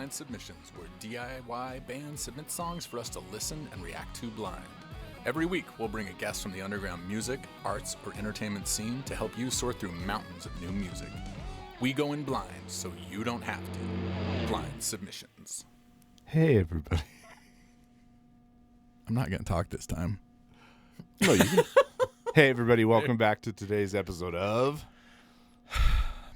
Blynd Submyshynz, where DIY bands submit songs for us to listen and react to blind. Every week, we'll bring a guest from the underground music, arts, or entertainment scene to help you sort through mountains of new music. We go in blind, so you don't have to. Blynd Submyshynz. Hey, everybody. I'm not going to talk this time. No, you can. Hey, everybody. Welcome back to today's episode of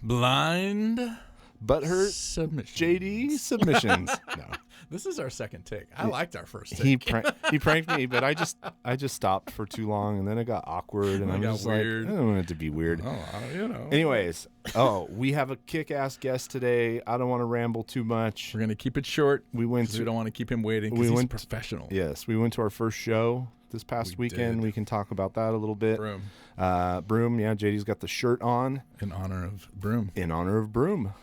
Blynd Butthurt Submyshynz. JD Submissions. No. This is our second take. I liked our first take. He pranked me, but I just stopped for too long, and then it got awkward, and I'm just weird. like, I don't want it to be weird. Anyways, we have a kick-ass guest today. I don't want to ramble too much. We're going to keep it short. We don't want to keep him waiting because he's professional. Yes, we went to our first show this past weekend. We can talk about that a little bit. Broom. Broom, yeah, JD's got the shirt on. In honor of Broom.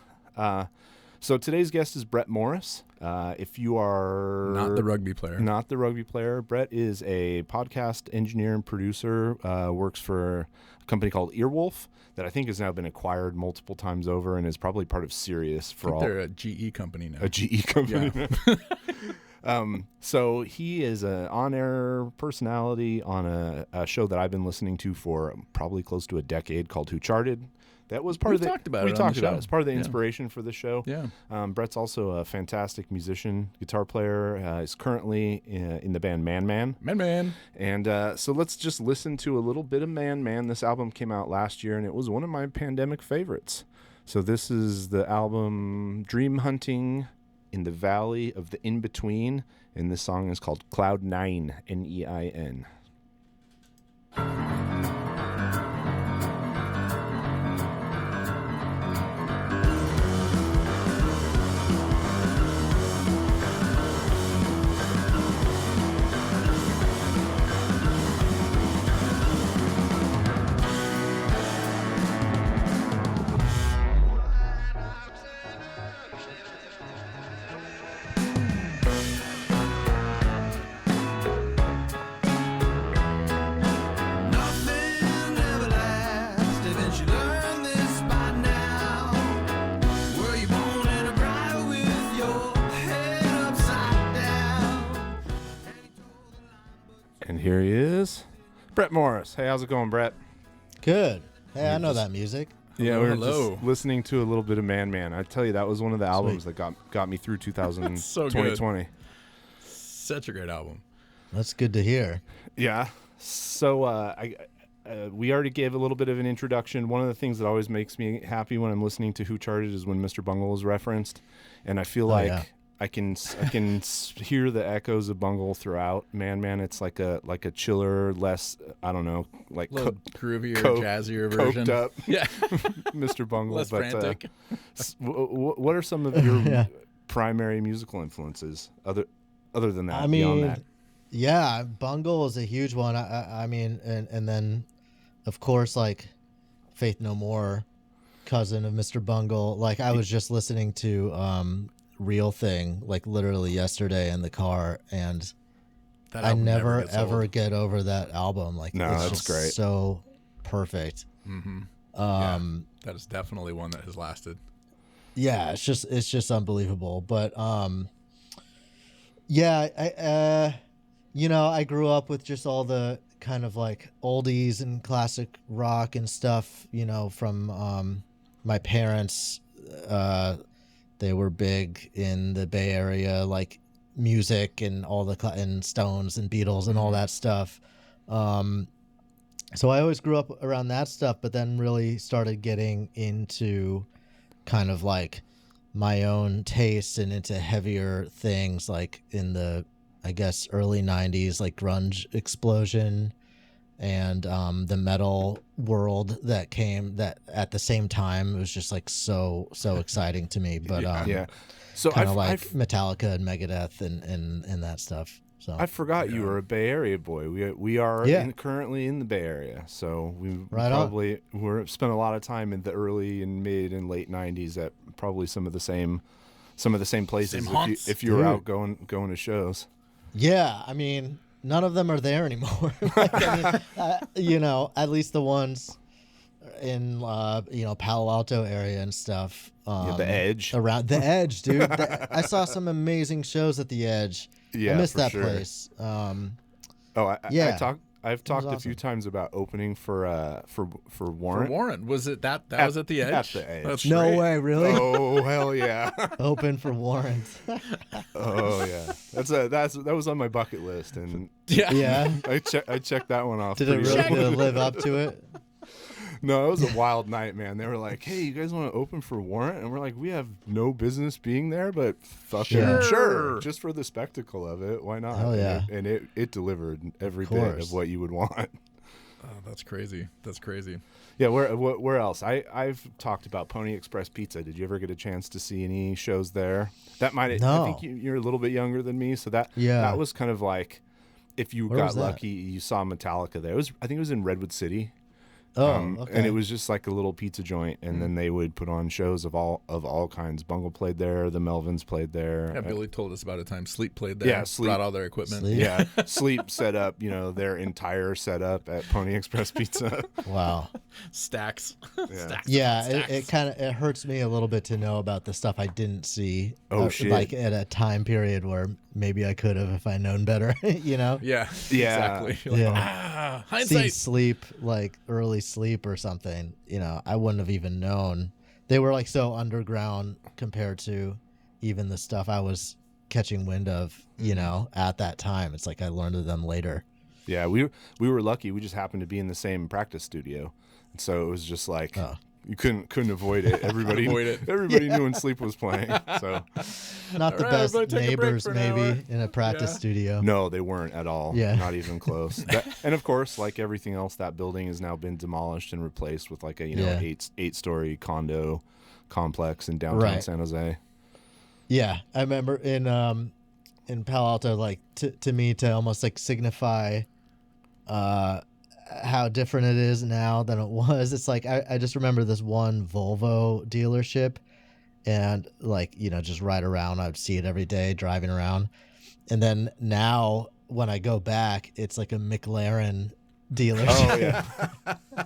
So today's guest is Brett Morris. If you are... Not the rugby player. Brett is a podcast engineer and producer, works for a company called Earwolf that I think has now been acquired multiple times over and is probably part of Sirius for all. They're a GE company now. A GE company now. So he is an on-air personality on a show that I've been listening to for probably close to a decade called Who Charted. That was part of the. We talked about it. It's part of the inspiration for the show. Yeah. Brett's also a fantastic musician, guitar player. He's currently in the band Man Man. And so let's just listen to a little bit of Man Man. This album came out last year, and it was one of my pandemic favorites. So this is the album Dream Hunting in the Valley of the In-Between, and this song is called Cloud 9, Nein. Here he is, Brett Morris. Hey, how's it going, Brett? Good. Hey, I know that music. Yeah, we were just listening to a little bit of Man Man. I tell you, that was one of the albums that got me through 2020. Such a great album. That's good to hear. Yeah. So we already gave a little bit of an introduction. One of the things that always makes me happy when I'm listening to Who Charted is when Mr. Bungle is referenced, and I feel I can hear the echoes of Bungle throughout. Man, it's like a chiller, less, I don't know, like groovier, jazzier version. Coked up, yeah, Mr. Bungle. Less frantic. What are some of your primary musical influences other than that? Beyond that, yeah, Bungle is a huge one. I mean, and then of course like Faith No More, cousin of Mr. Bungle. Like I was just listening to Real Thing like literally yesterday in the car, and I never ever get over that album. Like, no, it's that's just great. So perfect. Mm-hmm. That is definitely one that has lasted. Yeah, it's just unbelievable. But I I grew up with just all the kind of like oldies and classic rock and stuff, from my parents. They were big in the Bay Area, like music and all and Stones and Beatles and all that stuff. So I always grew up around that stuff, but then really started getting into kind of like my own taste and into heavier things, like in the, I guess, early 90s, like grunge explosion and the metal world that came that at the same time. It was just like so exciting to me. But so kind of like Metallica and Megadeth and that stuff. So I forgot you were a Bay Area boy. We are currently in the Bay Area, so we spent a lot of time in the early and mid and late 90s at probably some of the same places. If you were out going to shows. Yeah, I mean, none of them are there anymore. Like, I mean, at least the ones in Palo Alto area and stuff. The Edge. Around the Edge, dude. I saw some amazing shows at the Edge. Yeah, I missed for that sure. place. I've talked a few times about opening for Warrant. For Warrant, was it that was at the Edge? At the Edge. That's No great. way, really? Oh hell yeah! Open for Warrant. Oh yeah, that was on my bucket list, and Yeah. I checked that one off. Did it pretty really early. live up to it? No, it was a wild night, man. They were like, "Hey, you guys want to open for Warrant?" And we're like, "We have no business being there, but fucking sure, just for the spectacle of it, why not?" Hell yeah. And it delivered every bit of what you would want. Oh, that's crazy. That's crazy. Yeah, where else? I've talked about Pony Express Pizza. Did you ever get a chance to see any shows there? That might. No. I think you're a little bit younger than me, so that was kind of like if you Where got was that? lucky, you saw Metallica there. I think it was in Redwood City. Oh, okay. And it was just like a little pizza joint, and then they would put on shows of all kinds. Bungle played there, the Melvins played there. Yeah, Billy told us about a time Sleep played there. Yeah, Sleep brought all their equipment. Sleep. Yeah, Sleep set up, their entire setup at Pony Express Pizza. Wow. Stacks. Yeah. Stacks. Yeah, Stacks. it kind of it hurts me a little bit to know about the stuff I didn't see. Oh, shit. Like at a time period where maybe I could have if I known better. Yeah. Yeah. Exactly. You're like, Yeah. Seen hindsight. Sleep, like early Sleep or something. I wouldn't have even known. They were like so underground compared to even the stuff I was catching wind of. At that time, it's like I learned of them later. Yeah, we were lucky. We just happened to be in the same practice studio, and so it was just like you couldn't avoid it. Everybody knew when Sleep was playing. So Not the All right, best everybody take a break neighbors, for an hour. maybe in a practice Yeah. studio. no, they weren't at all. Yeah. Not even close. And of course, like everything else, that building has now been demolished and replaced with like a eight-story condo complex in downtown San Jose. Yeah, I remember in Palo Alto, like to me to almost like signify how different it is now than it was. It's like I just remember this one Volvo dealership, and like just ride around. I'd see it every day driving around, and then now when I go back, it's like a McLaren dealership. Oh yeah.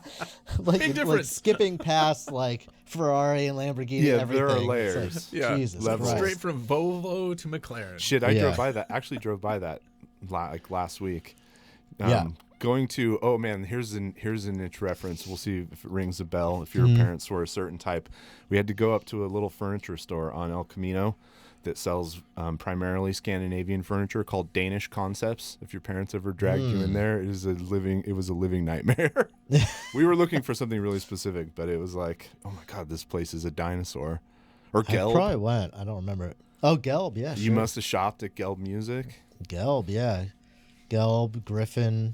like skipping past like Ferrari and Lamborghini. Yeah, and everything. there are It's layers. Yeah. Jesus Levels. Christ. Straight from Volvo to McLaren. Shit, I Yeah. drove by that like last week. Yeah. Going to here's a niche reference. We'll see if it rings a bell. If your Mm-hmm. parents were a certain type, we had to go up to a little furniture store on El Camino that sells primarily Scandinavian furniture called Danish Concepts. If your parents ever dragged you in there, it was a living nightmare. We were looking for something really specific, but it was like, oh my god, this place is a dinosaur. Or I Gelb. probably went. I don't remember it. Oh, Gelb, yeah. You sure. must have shopped at Gelb Music. Gelb, yeah. Gelb, Griffin.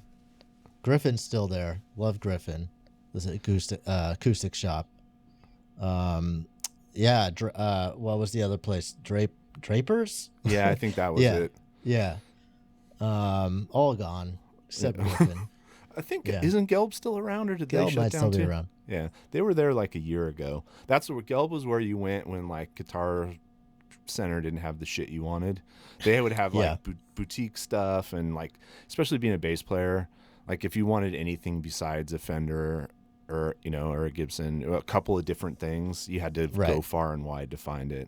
Griffin's still there. Love Griffin. This is acoustic shop. Yeah. What was the other place? Drapers? Yeah, I think that was Yeah. it. Yeah. All gone except Griffin. I think Yeah. isn't Gelb still around, or did they Gelb shut might down still too? be around. Yeah, they were there like a year ago. That's where Gelb was, where you went when like Guitar Center didn't have the shit you wanted. They would have like boutique stuff, and like especially being a bass player, like if you wanted anything besides a Fender or or a Gibson, a couple of different things, you had to go far and wide to find it.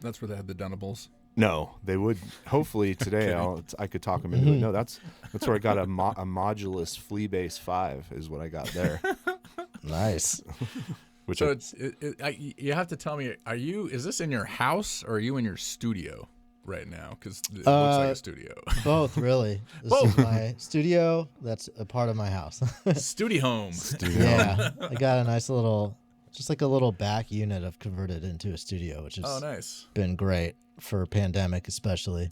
That's where they had the Dunables. No, they would. Hopefully today I could talk them into it. No, that's where I got a Modulus Flea Bass 5 is what I got there. Nice. Which So you have to tell me, is this in your house or are you in your studio right now? Because it looks like a studio. Both, really. This is my studio. That's a part of my house. Studio home. Yeah. I got a nice little, just like a little back unit I've converted into a studio, which has Nice. been great for pandemic especially.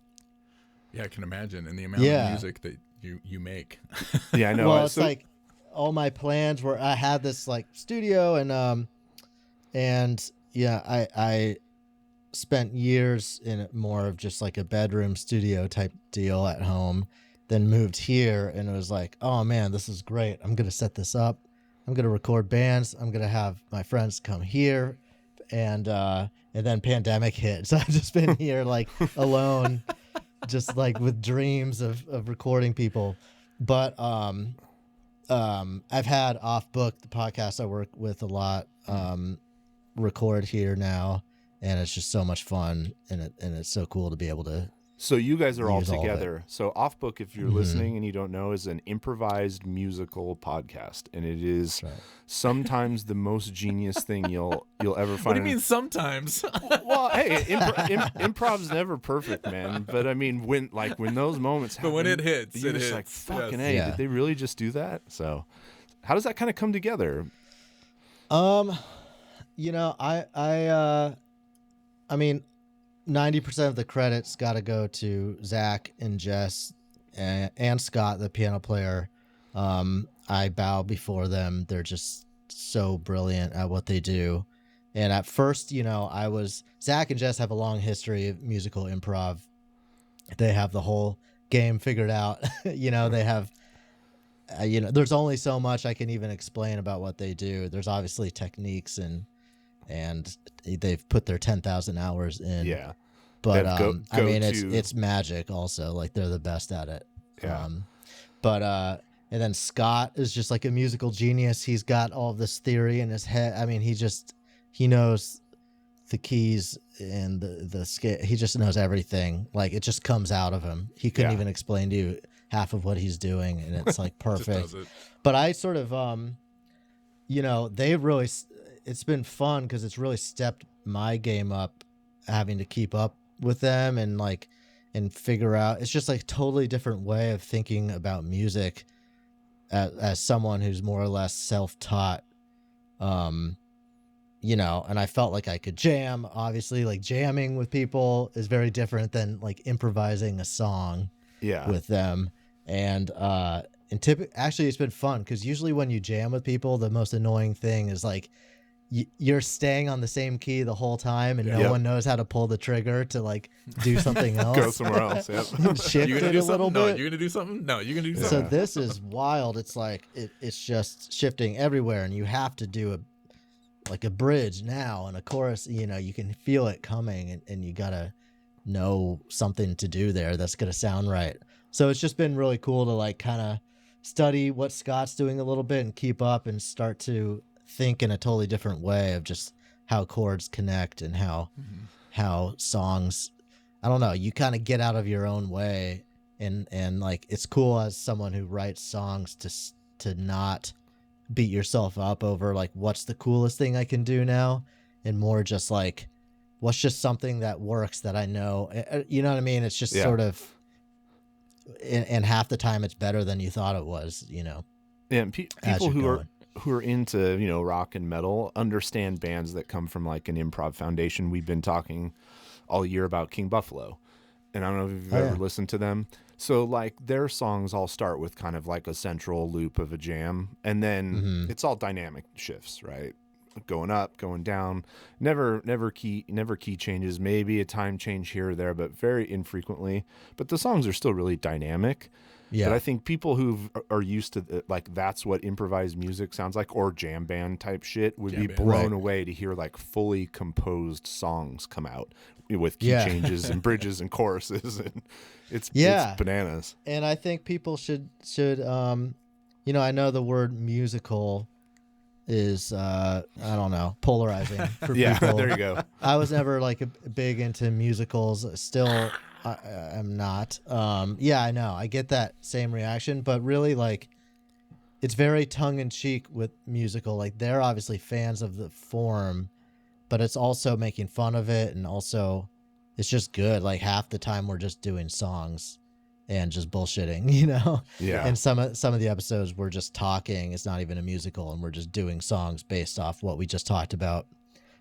Yeah, I can imagine. And the amount of music that you make. Yeah, I know. Well, it's like all my plans were, I had this like studio and yeah, I spent years in it more of just like a bedroom studio type deal at home, then moved here and it was like, oh man, this is great. I'm going to set this up. I'm going to record bands. I'm going to have my friends come here. And then pandemic hit. So I've just been here like alone, just like with dreams of recording people. But I've had Offbook, the podcast I work with a lot, record here now, and it's just so much fun, and it's so cool to be able to. So you guys are all use all of it. together. So Offbook, if you're listening and you don't know, is an improvised musical podcast, and it is sometimes the most genius thing you'll ever find. What do you mean sometimes? Well, hey, improv's never perfect, man. But I mean, when those moments happen, but when it hits, you're it just hits. like, fucking Yes. hey, Yeah. did they really just do that? So how does that kind of come together? You know, I mean, 90% of the credits got to go to Zach and Jess and Scott, the piano player. I bow before them. They're just so brilliant at what they do. And at first, you know, Zach and Jess have a long history of musical improv. They have the whole game figured out. You know, they have, you know, there's only so much I can even explain about what they do. There's obviously techniques and they've put their 10,000 hours in. Yeah. But Go I mean, to- it's magic also. Like, they're the best at it. Yeah. And then Scott is just like a musical genius. He's got all this theory in his head. I mean, he knows the keys and the scale. He just knows everything. Like, it just comes out of him. He couldn't even explain to you half of what he's doing, and it's like perfect. Just does it. But I sort of, you know, it's been fun because it's really stepped my game up, having to keep up with them and figure out. It's just like totally different way of thinking about music as someone who's more or less self-taught. You know, and I felt like I could jam. Obviously, like, jamming with people is very different than like improvising a song with them. And actually it's been fun because usually when you jam with people, the most annoying thing is like you're staying on the same key the whole time, and no one knows how to pull the trigger to like do something else. Go somewhere else. Yep. Shift You it gonna a do little something? No, bit. you're gonna do something? No, you're gonna do So something. this is wild. It's like it's just shifting everywhere, and you have to do a bridge now and a chorus. You know, you can feel it coming, and you gotta know something to do there that's gonna sound right. So it's just been really cool to like kind of study what Scott's doing a little bit and keep up and start to think in a totally different way of just how chords connect and how songs, I don't know, you kind of get out of your own way, and like, it's cool as someone who writes songs to not beat yourself up over like what's the coolest thing I can do now, and more just like what's just something that works that I know. You know what I mean? It's just sort of, and half the time it's better than you thought it was, you know. Yeah, and people who are into, you know, rock and metal understand bands that come from like an improv foundation. We've been talking all year about King Buffalo, and I don't know if you've ever listened to them. So like their songs all start with kind of like a central loop of a jam, and then it's all dynamic shifts, right? Going up, going down, never key changes, maybe a time change here or there, but very infrequently. But the songs are still really dynamic. Yeah. But I think people who are used to like that's what improvised music sounds like, or jam band type shit, would be blown away to hear like fully composed songs come out with key changes and bridges and choruses, and it's bananas. And I think people should you know, I know the word musical is I don't know, polarizing for people. There you go. I was never like big into musicals. Still, I'm not. I know. I get that same reaction, but really, like, it's very tongue in cheek with musical. Like, they're obviously fans of the form, but it's also making fun of it, and also it's just good. Like, half the time we're just doing songs and just bullshitting, you know? Yeah. And some of the episodes we're just talking. It's not even a musical, and we're just doing songs based off what we just talked about.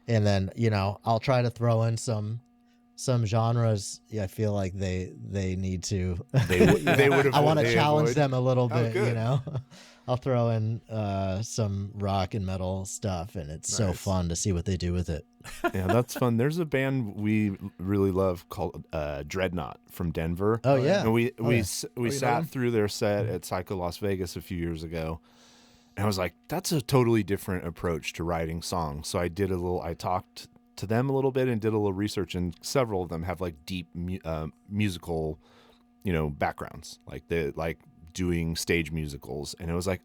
And then, you know, I'll try to throw in some genres. I feel like they need to. They would have. I want to challenge them a little bit, good. you know? I'll throw in some rock and metal stuff, and it's so fun to see what they do with it. Yeah, that's fun. There's a band we really love called Dreadnought from Denver. Oh yeah, and we sat through their set at Psycho Las Vegas a few years ago, and I was like, that's a totally different approach to writing songs. So I talked to them a little bit and did a little research, and several of them have like deep musical, you know, backgrounds, like doing stage musicals, and it was like,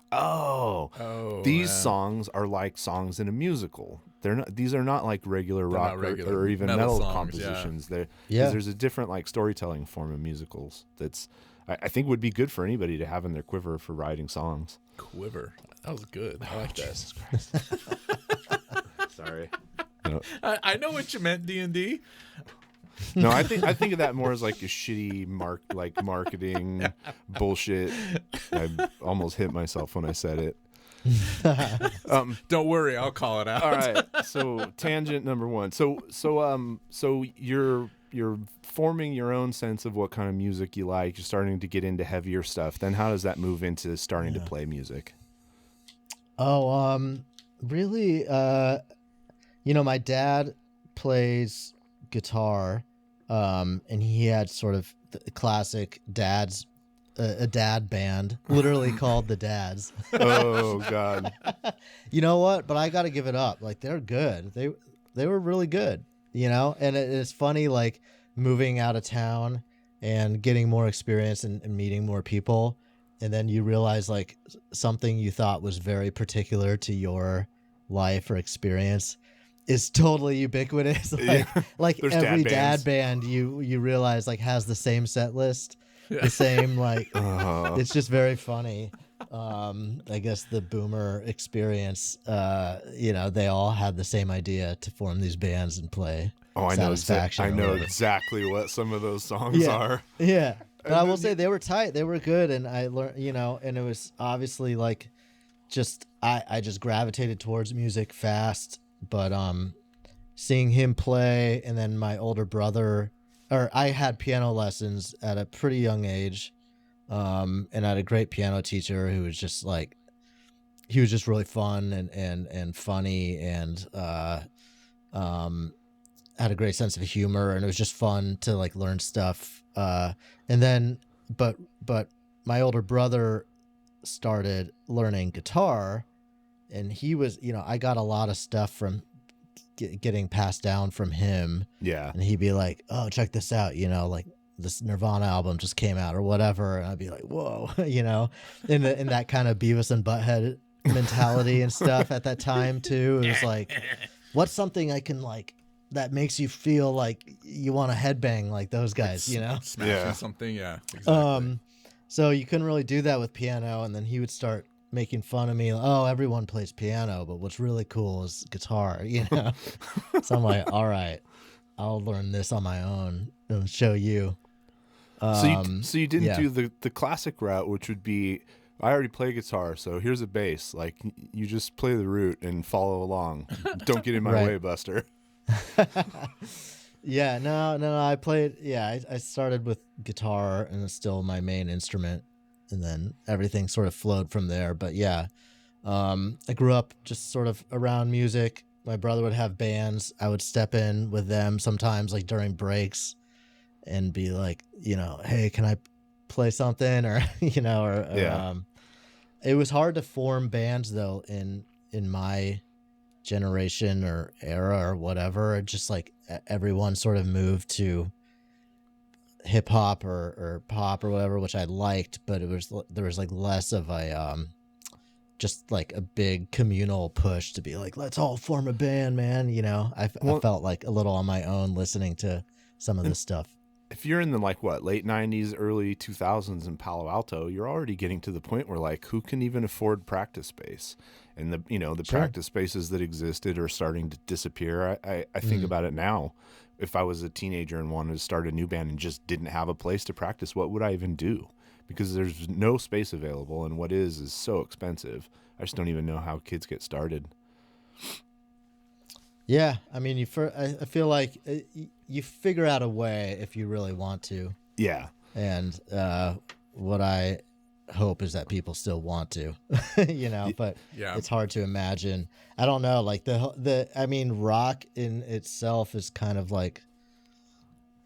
these songs are like songs in a musical. They're not; these are not like regular rock or even metal songs, compositions. There's a different like storytelling form of musicals that's I think would be good for anybody to have in their quiver for writing songs. Quiver, that was good. I like that. Jesus Christ. Sorry. No. I know what you meant, D&D. No, I think of that more as like a shitty marketing bullshit. I almost hit myself when I said it. Don't worry, I'll call it out. All right. So tangent number one. So you're forming your own sense of what kind of music you like. You're starting to get into heavier stuff. Then how does that move into starting to play music? Really, my dad plays guitar, and he had sort of the classic a dad band, literally called the Dads. Oh God. You know what? But I got to give it up. Like, they're good. They were really good, and it's funny, like, moving out of town and getting more experience and meeting more people. And then you realize, like, something you thought was very particular to your life or experience is totally ubiquitous. Like every dad band you realize, like, has the same set list, the same, like, it's just very funny. I guess the boomer experience, they all had the same idea to form these bands and play. Oh, I know exactly what some of those songs are. Yeah. But I will say they were tight. They were good. And I learned, and it was obviously like I just gravitated towards music fast. But seeing him play, and then my older brother, I had piano lessons at a pretty young age. And I had a great piano teacher who was just like, he was just really fun and funny, and had a great sense of humor, and it was just fun to, like, learn stuff. And then, but my older brother started learning guitar, and he was, I got a lot of stuff from getting passed down from him. Yeah. And he'd be like, oh, check this out, like, this Nirvana album just came out or whatever. And I'd be like, whoa, in that kind of Beavis and Butthead mentality and stuff at that time too. It was like, what's something I can, like, that makes you feel like you want to headbang like those guys, Smashing something. Yeah. Exactly. So you couldn't really do that with piano. And then he would start making fun of me. Oh, everyone plays piano, but what's really cool is guitar, So I'm like, all right, I'll learn this on my own and show you. So you didn't do the classic route, which would be, I already play guitar, so here's a bass. Like, you just play the root and follow along. Don't get in my way, Buster. Yeah, no, I played, I started with guitar, and it's still my main instrument, and then everything sort of flowed from there. But I grew up just sort of around music. My brother would have bands. I would step in with them sometimes, like during breaks, and be like, hey, can I play something? Or, it was hard to form bands though in my generation or era or whatever. It just, like, everyone sort of moved to hip hop or pop or whatever, which I liked, but there was like less of a just like a big communal push to be like, let's all form a band, man. I felt like a little on my own listening to some of this stuff. If you're in the, like, late 90s, early 2000s in Palo Alto, you're already getting to the point where, like, who can even afford practice space? And the Sure. practice spaces that existed are starting to disappear. I think about it now. If I was a teenager and wanted to start a new band and just didn't have a place to practice, what would I even do? Because there's no space available, and what is so expensive. I just don't even know how kids get started. Yeah, I mean, I feel like you figure out a way if you really want to. Yeah. And what I hope is that people still want to, but it's hard to imagine. I don't know, like I mean, rock in itself is kind of like,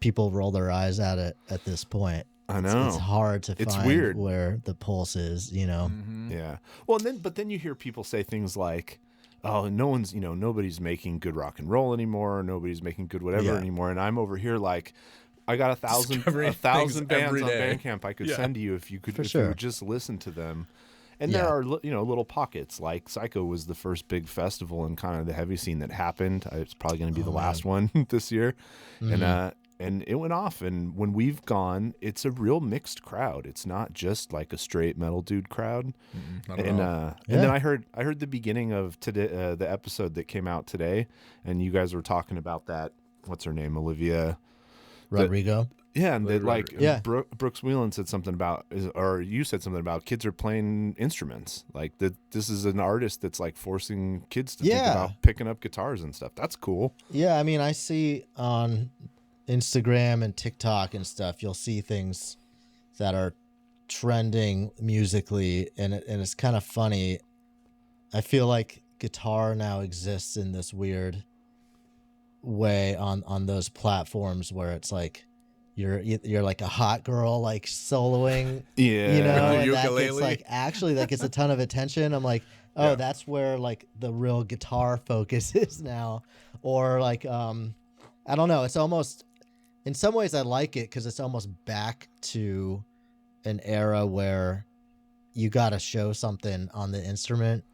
people roll their eyes at it at this point. I know. It's hard to find weird where the pulse is, Mm-hmm. Yeah. Well, but then you hear people say things like, oh, nobody's making good rock and roll anymore. Nobody's making good whatever anymore. And I'm over here like, I got 1,000 bands on day. Bandcamp I could send to you if you would just listen to them. And there are, little pockets. Like Psycho was the first big festival in kind of the heavy scene that happened. It's probably going to be the last one this year. Mm-hmm. And it went off. And when we've gone, it's a real mixed crowd. It's not just like a straight metal dude crowd. And then I heard the beginning of today, the episode that came out today, and you guys were talking about that. What's her name? Olivia Rodrigo. And Brooks Wheelan said something about, or you said something about kids are playing instruments. Like this is an artist that's like forcing kids to think about picking up guitars and stuff. That's cool. Yeah, I mean, I see on Instagram and TikTok and stuff, you'll see things that are trending musically, and it's kind of funny. I feel like guitar now exists in this weird way on those platforms where it's like you're like a hot girl like soloing, and that gets like actually that gets a ton of attention. I'm like, that's where like the real guitar focus is now, or like I don't know. It's almost, in some ways I like it because it's almost back to an era where you got to show something on the instrument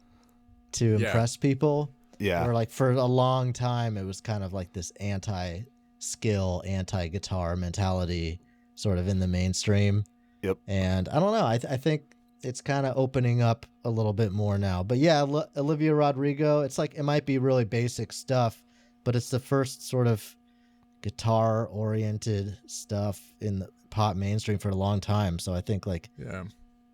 to impress people. Yeah. Or like for a long time, it was kind of like this anti-skill, anti-guitar mentality sort of in the mainstream. Yep. And I don't know. I think it's kind of opening up a little bit more now. But yeah, Olivia Rodrigo, it's like, it might be really basic stuff, but it's the first sort of guitar oriented stuff in the pop mainstream for a long time. So I think like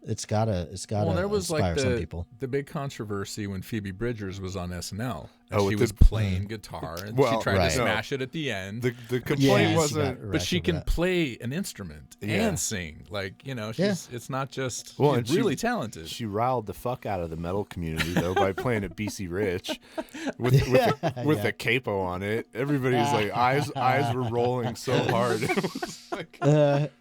it's gotta there was inspire like some people. The big controversy when Phoebe Bridgers was on SNL. And she was playing guitar and she tried to smash it at the end. The complaint wasn't, but she can play an instrument and sing. Like, it's not just, she's really talented. She riled the fuck out of the metal community though by playing at BC Rich with a capo on it. Everybody's like eyes were rolling so hard. It was like,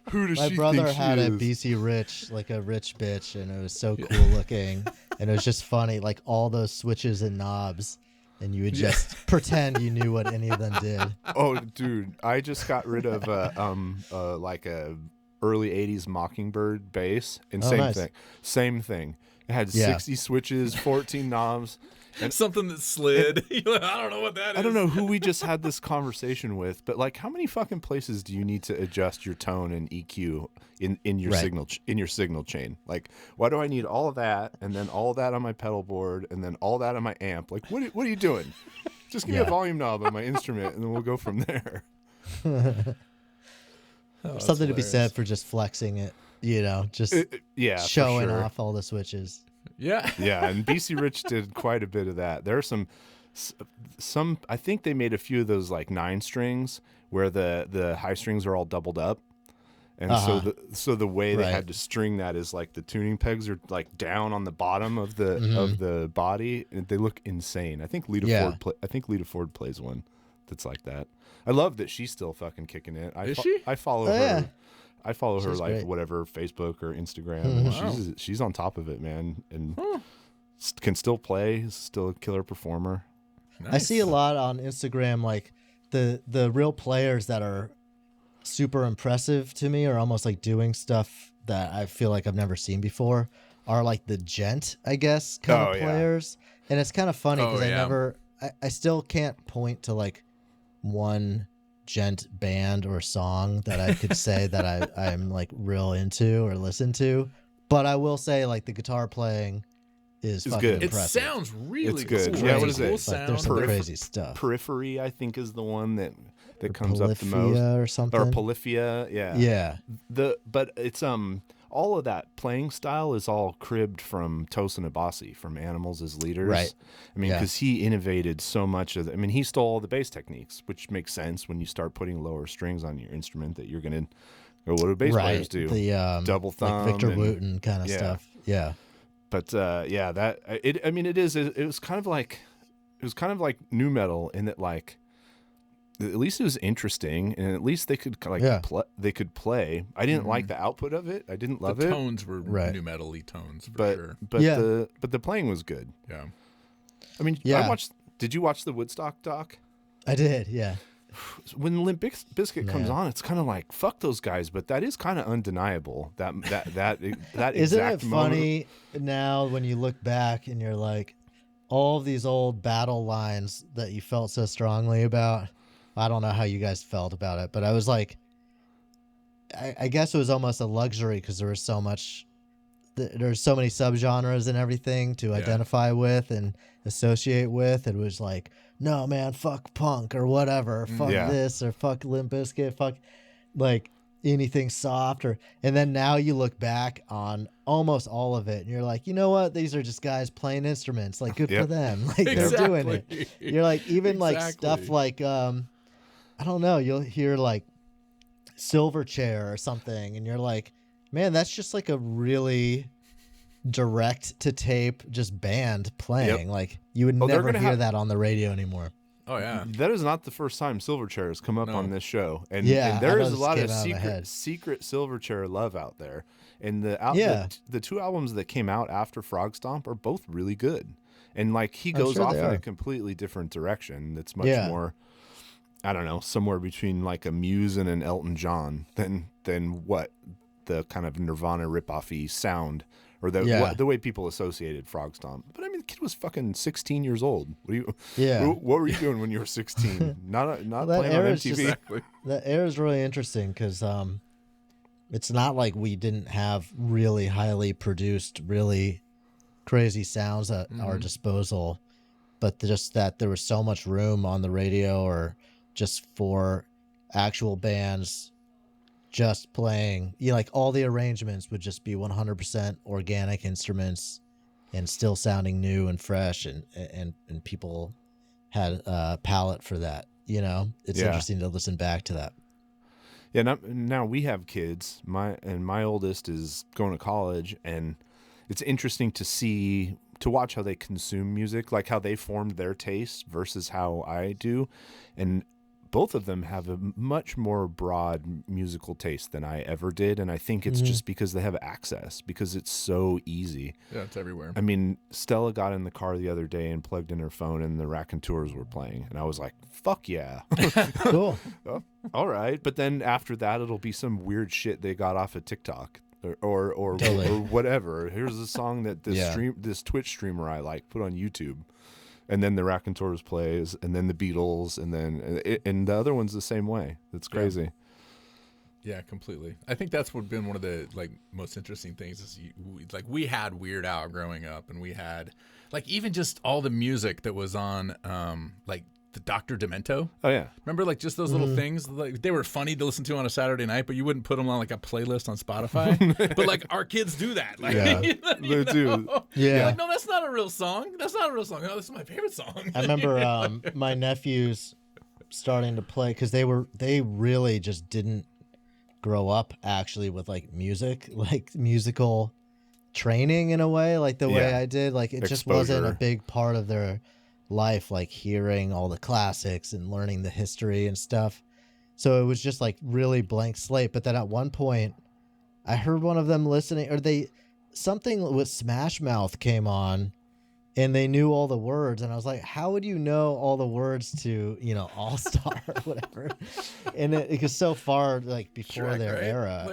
who does she think she is? My brother had a BC Rich, like a rich bitch, and it was so cool looking, and it was just funny, like all those switches and knobs. And you would just pretend you knew what any of them did. Oh, dude, I just got rid of like a early '80s Mockingbird bass, and same thing. It had 60 switches, 14 knobs, and something that slid. I don't know what that is. I don't know who we just had this conversation with, but like, how many fucking places do you need to adjust your tone and EQ in your signal chain? Like, why do I need all of that, and then all of that on my pedal board, and then all that on my amp? Like, what are you doing? Just give me a volume knob on my instrument, and then we'll go from there. Something to be said for just flexing it, showing off all the switches. Yeah. Yeah, and BC Rich did quite a bit of that. There are some I think they made a few of those like 9 strings where the high strings are all doubled up. And so the way they had to string that is like the tuning pegs are like down on the bottom of the body, and they look insane. I think Lita Ford plays one that's like that. I love that she's still fucking kicking it. Is she? I follow her. Yeah. I follow her like great. Whatever, Facebook or Instagram. And she's on top of it, man, and can still play. Still a killer performer. Nice. I see a lot on Instagram, like the real players that are super impressive to me, are almost like doing stuff that I feel like I've never seen before. Are like the Gent, I guess, kind of players, and it's kind of funny because I still can't point to like one Gent band or song that I could say that I'm like real into or listen to, but I will say like the guitar playing is fucking good. Impressive. It sounds really good. Cool. Yeah, what is cool it? Like, there's some crazy stuff. Periphery, I think, is the one that or comes up the most. Or something. Or Polyphia, yeah. Yeah. But it's all of that playing style is all cribbed from Tosin Abasi from Animals as Leaders. Right. I mean, because he innovated so much of it. I mean, he stole all the bass techniques, which makes sense when you start putting lower strings on your instrument, that you're going to go, what do bass players do? The double thumb. Like Victor Wooten kind of stuff. Yeah. But it was kind of like nu metal in that, like, at least it was interesting, and at least they could they could play. I didn't like the output of it. I didn't love it. The tones were nu metal-y tones sure. But the playing was good. Yeah. I mean, did you watch the Woodstock doc? I did, yeah. when Limp Bizkit comes on, it's kind of like fuck those guys, but that is kind of undeniable. That Isn't exact it moment. funny now when you look back and you're like, all of these old battle lines that you felt so strongly about? I don't know how you guys felt about it, but I was like, I guess it was almost a luxury because there was so much. There's so many subgenres and everything to identify with and associate with. It was like, no man, fuck punk or whatever, fuck this or fuck Limp Bizkit, fuck like anything soft and then now you look back on almost all of it and you're like, you know what, these are just guys playing instruments, like good for them, like they're doing it. You're like, even like stuff like I don't know, you'll hear like Silverchair or something and you're like, man, that's just like a really direct to tape just band playing. Like you would never hear that on the radio anymore. Oh yeah, that is not the first time Silverchair has come up on this show, and and there is a lot of secret Silverchair love out there. And the two albums that came out after Frog Stomp are both really good, and like he goes off in a completely different direction. That's much more, I don't know, somewhere between like a Muse and an Elton John than what the kind of Nirvana ripoffy sound. Or the way people associated Frog Stomp. But I mean, the kid was fucking 16 years old. What were you doing when you were 16? Not playing on MTV. That era is really interesting because it's not like we didn't have really highly produced, really crazy sounds at our disposal, but just that there was so much room on the radio or just for actual bands just playing, like all the arrangements would just be 100% organic instruments and still sounding new and fresh, and people had a palate for that. It's interesting to listen back to that. Yeah, now we have kids. My oldest is going to college, and it's interesting to watch how they consume music, like how they formed their taste versus how I do, and both of them have a much more broad musical taste than I ever did, and I think it's just because they have access, because it's so easy. Yeah, it's everywhere. I mean, Stella got in the car the other day and plugged in her phone, and the Raconteurs were playing, and I was like, fuck yeah. Cool. Oh, all right. But then after that, it'll be some weird shit they got off of TikTok or whatever. Here's a song that this Twitch streamer I like put on YouTube. And then the Raconteurs plays, and then the Beatles, and the other one's the same way. It's crazy. Yeah, completely. I think that's been one of the most interesting things is we had Weird Al growing up, and we had even just all the music that was on the Dr. Demento. Oh yeah, remember just those little things? They were funny to listen to on a Saturday night, but you wouldn't put them on a playlist on Spotify. But our kids do that. They do. Yeah. No, that's not a real song. That's not a real song. No, this is my favorite song. I remember my nephews starting to play because they really just didn't grow up actually with music, musical training in a way, the way I did. It just wasn't a big part of their life, hearing all the classics and learning the history and stuff. So it was just really blank slate. But then at one point I heard one of them listening, or something with Smash Mouth came on and they knew all the words, and I was like, how would you know all the words to All Star or whatever? And it was so far before Shrek, their right? era.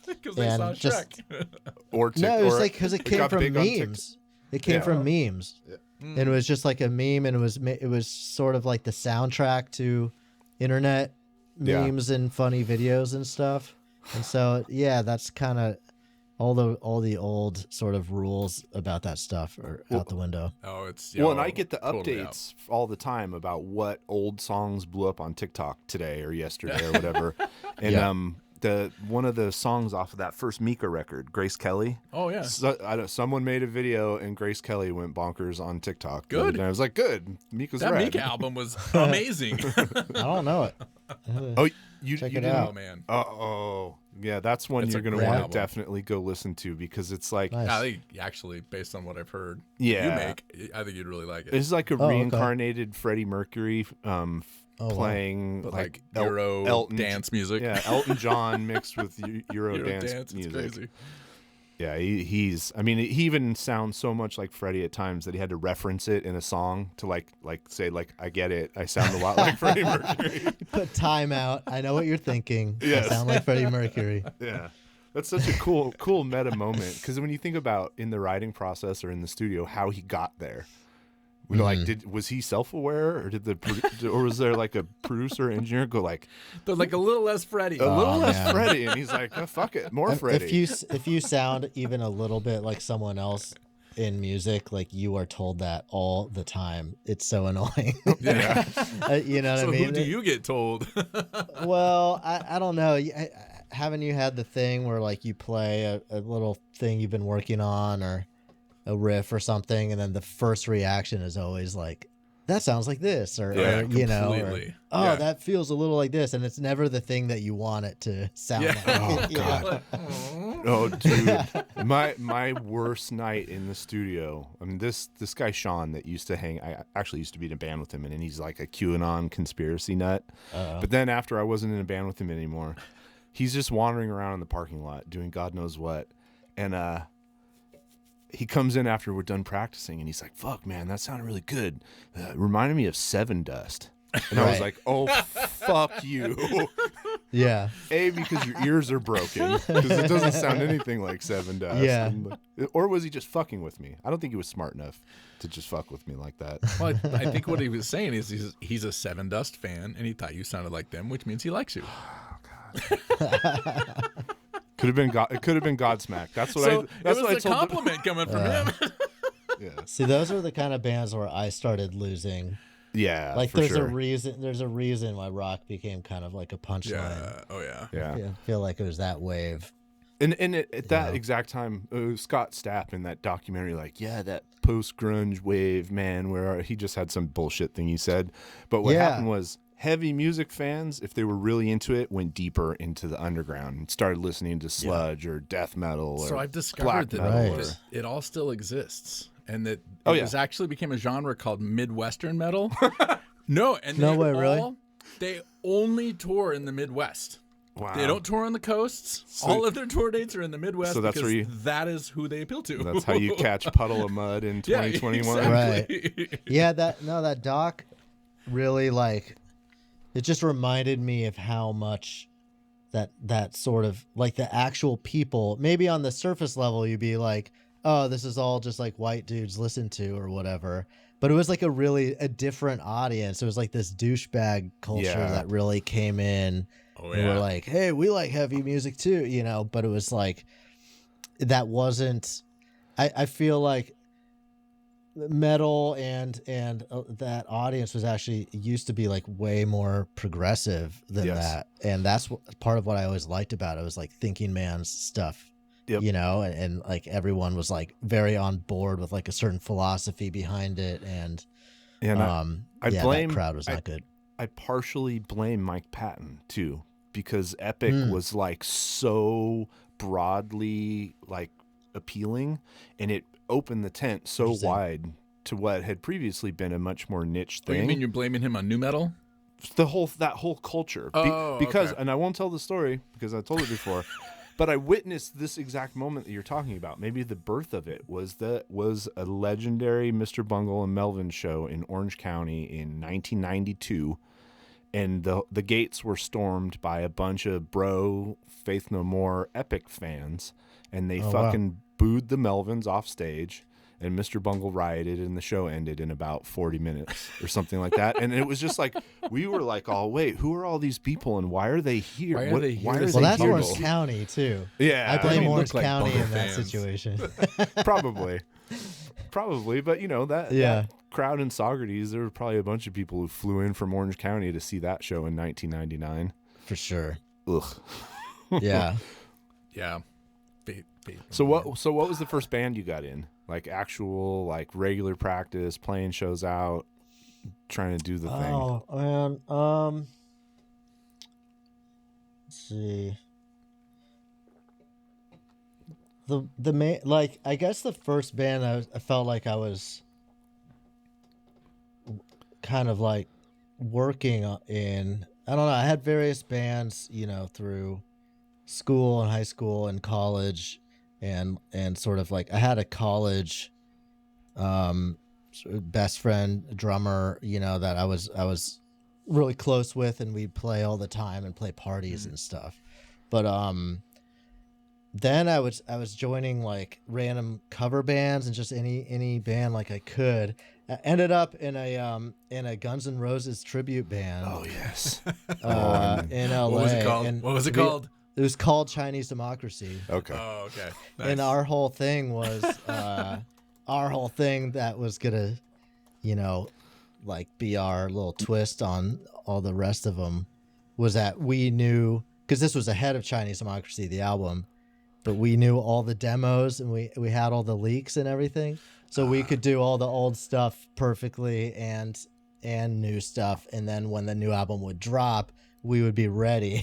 Because they saw Shrek. No, it was because it came from memes. It came from memes. Yeah. And it was just a meme, and it was sort of the soundtrack to internet memes and funny videos and stuff. And so that's kind of all the old sort of rules about that stuff are out the window. Oh, it's and I get the updates all the time about what old songs blew up on TikTok today or yesterday or whatever. And one of the songs off of that first Mika record, Grace Kelly. Oh yeah. Someone made a video and Grace Kelly went bonkers on TikTok. Good. And I was like, good. Mika's that rad. Mika album was amazing. I don't know it. You check you it didn't? out. Oh man. Yeah, that's one you're going to want to definitely go listen to, because it's Nice. I think actually, based on what I've heard, I think you'd really like it. It's like a reincarnated Freddie Mercury playing but Euro Elton dance music. Yeah, Elton John mixed with Euro dance It's music. crazy. Yeah, he's. I mean, he even sounds so much like Freddie at times that he had to reference it in a song to like say I get it. I sound a lot like Freddie Mercury. Put time out. I know what you're thinking. Yes. I sound like Freddie Mercury. Yeah, that's such a cool meta moment, because when you think about in the writing process or in the studio how he got there. Like, was he self-aware, or was there like a producer engineer go like, but like a little less Freddie, Freddie, and he's like, oh, fuck it, more Freddie. If you sound even a little bit like someone else in music, like you are told that all the time. It's so annoying. Yeah, you know what I mean? Who do you get told? Well, I don't know. Haven't you had the thing where like you play a little thing you've been working on or a riff or something, and then the first reaction is always like, that sounds like this, or you know, or, that feels a little like this, and it's never the thing that you want it to sound like. Oh God. Oh dude, my worst night in the studio. I mean, this guy Sean that used to hang. I actually used to be in a band with him, and he's like a QAnon conspiracy nut. But then after I wasn't in a band with him anymore, he's just wandering around in the parking lot doing God knows what, and he comes in after we're done practicing, and he's like, fuck, man, that sounded really good. It reminded me of Seven Dust. And I was like, oh, fuck you. Yeah. A, because your ears are broken, because it doesn't sound anything like Seven Dust. Yeah. Or was he just fucking with me? I don't think he was smart enough to just fuck with me like that. Well, I think what he was saying is he's a Seven Dust fan, and he thought you sounded like them, which means he likes you. Oh, God. It could have been Godsmack. That's what so That's it what I was a told compliment coming from him. Yeah. See, those are the kind of bands where I started losing. Yeah. Like for there's sure. There's a reason why rock became kind of like a punchline. Yeah. Oh yeah. Yeah. I feel like it was that wave. And at that exact time, Scott Stapp in that documentary, like, yeah, that post grunge wave, man, where he just had some bullshit thing he said. But what happened was, heavy music fans, if they were really into it, went deeper into the underground and started listening to sludge or death metal. So or I've discovered that Right. it all still exists, and that it was actually became a genre called Midwestern metal. No way, really? They only tour in the Midwest. Wow. They don't tour on the coasts. All of their tour dates are in the Midwest. So that's because that is who they appeal to. That's how you catch Puddle of Mud in 2021. Exactly. Right. Yeah, that doc really, like, it just reminded me of how much that sort of, like, the actual people, maybe on the surface level you'd be like, oh, this is all just like white dudes listen to or whatever. But it was like a different audience. It was like this douchebag culture that really came in. Oh, and we're like, hey, we like heavy music too, you know, but it was like, that wasn't, I feel like metal and that audience was actually used to be like way more progressive than that. And that's part of what I always liked about it. It was like thinking man's stuff, you know, and like everyone was like very on board with like a certain philosophy behind it. And I blame, that crowd was not good. I partially blame Mike Patton too, because Epic was like so broadly like appealing, and it opened the tent so wide to what had previously been a much more niche thing. Oh, you mean you're blaming him on nu metal? That whole culture. Because and I won't tell the story because I told it before, but I witnessed this exact moment that you're talking about. Maybe the birth of it was a legendary Mr. Bungle and Melvin show in Orange County in 1992. And the gates were stormed by a bunch of Faith No More Epic fans, and they booed the Melvins off stage, and Mr. Bungle rioted, and the show ended in about 40 minutes or something like that. And it was just like, we were like, oh, wait, who are all these people, and why are they here? Why are they here? Well, that's Orange County, too. Yeah. I blame Orange County Bungle in that fans. situation. Probably, but you know, that crowd in Saugerties, there were probably a bunch of people who flew in from Orange County to see that show in 1999. For sure. Ugh. Yeah. Yeah. So what was the first band you got in? Like actual, like regular practice, playing shows out, trying to do the thing? Oh, man. Let's see. The main, like, I guess the first band I felt like I was kind of like working in, I don't know, I had various bands, you know, through school and high school and college, and sort of like I had a college best friend drummer, that I was really close with, and we'd play all the time and play parties and stuff. But then I was joining like random cover bands and just any band like I could. I ended up in a Guns N' Roses tribute band. Oh yes. In LA. What was it called? And What was it called? It was called Chinese Democracy. Okay. Oh, okay. Nice. And our whole thing was that was gonna, like be our little twist on all the rest of them, was that we knew, because this was ahead of Chinese Democracy, the album, but we knew all the demos and we had all the leaks and everything, so we could do all the old stuff perfectly and new stuff, and then when the new album would drop, we would be ready,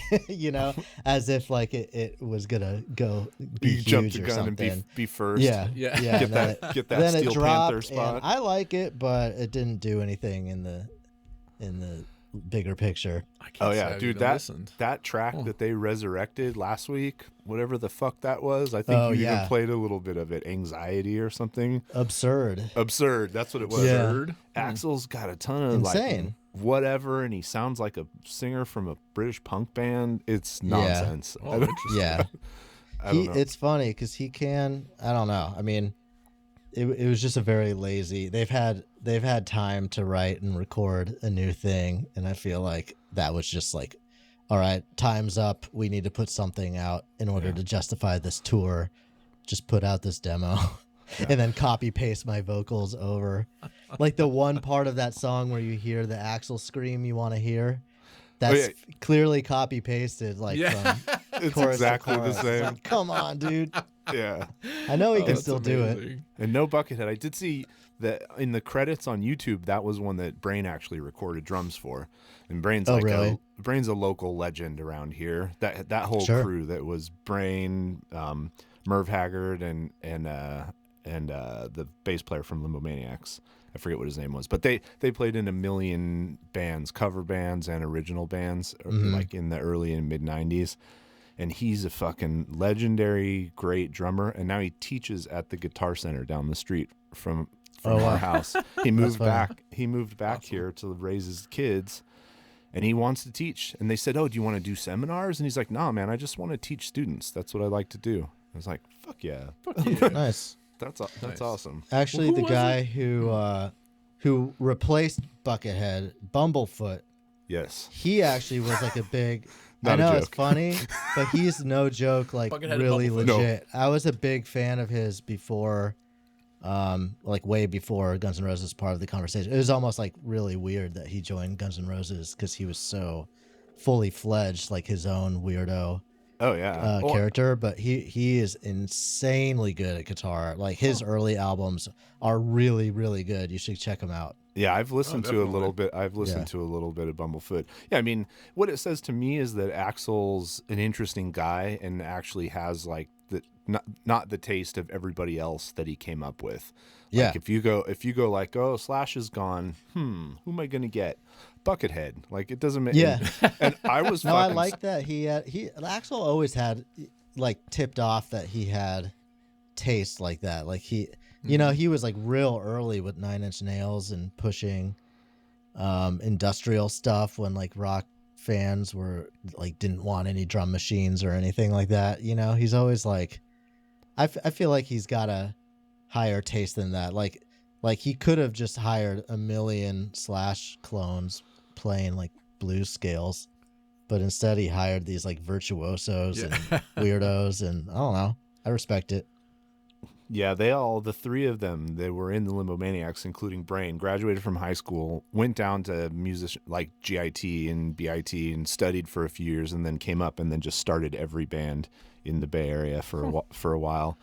as if like it was gonna go be You huge jump the or gun something. and be first. Yeah. Get that Then Steel it dropped, Panther spot. and I like it, but it didn't do anything in the bigger picture. I can't Oh say yeah, I've dude, even listened. that track that they resurrected last week, whatever the fuck that was, I think you even played a little bit of it, Anxiety or something. Absurd. That's what it was. Yeah. Absurd. Axel's got a ton of Insane. like whatever, and he sounds like a singer from a British punk band. It's nonsense. Oh, interesting. Yeah. I don't know. It's funny because he can. I don't know. I mean, it was just a very lazy. They've had time to write and record a new thing, and I feel like that was just like, all right, time's up. We need to put something out in order to justify this tour. Just put out this demo. And then copy paste my vocals over. Like the one part of that song where you hear the Axol scream you want to hear, that's clearly copy pasted. Like from It's chorus exactly to the chorus. same. Like, come on, dude. Yeah. I know he can That's still do it. amazing. And no Buckethead. I did see that in the credits on YouTube. That was one that Brain actually recorded drums for. And Brain's Brain's a local legend around here. That whole crew that was Brain, Merv Haggard, and the bass player from Limbo Maniacs. I forget what his name was, but they played in a million bands, cover bands and original bands, like in the early and mid 90s. And he's a fucking legendary, great drummer. And now he teaches at the Guitar Center down the street from our house. He moved back. He moved back here to raise his kids, and he wants to teach. And they said, "Oh, do you want to do seminars?" And he's like, "Nah, man, I just want to teach students. That's what I like to do." I was like, "Fuck yeah, Nice. That's awesome." Actually, Well, the who guy who replaced Buckethead, Bumblefoot, Yes. he actually was like a big. Not I a know joke. it's funny, but he's no joke. Like Buckethead and really Bumblefoot. legit. I was a big fan of his before, like way before Guns N' Roses was part of the conversation. It was almost like really weird that he joined Guns N' Roses because he was so fully fledged, like his own weirdo Oh yeah. character. But he is insanely good at guitar. Like his early albums are really, really good. You should check them out. Yeah, I've listened to a definitely. little bit. I've listened to a little bit of Bumblefoot. Yeah, I mean, what it says to me is that Axel's an interesting guy and actually has like the not the taste of everybody else that he came up with. Yeah. Like if you go like, oh, Slash is gone. Who am I gonna get? Buckethead. Like it doesn't make. Yeah. And I was. No, I fucking like that Axel always had like tipped off that he had taste like that. Like he was like real early with 9 Inch Nails and pushing industrial stuff when like rock fans were like didn't want any drum machines or anything like that. He's always like, I feel like he's got a higher taste than that. Like he could have just hired a million Slash clones playing like blues scales, but instead he hired these like virtuosos and weirdos, and I don't know. I respect it. Yeah, the three of them, they were in the Limbo Maniacs, including Brain, graduated from high school, went down to music like GIT and BIT and studied for a few years, and then came up and then just started every band in the Bay Area for a while.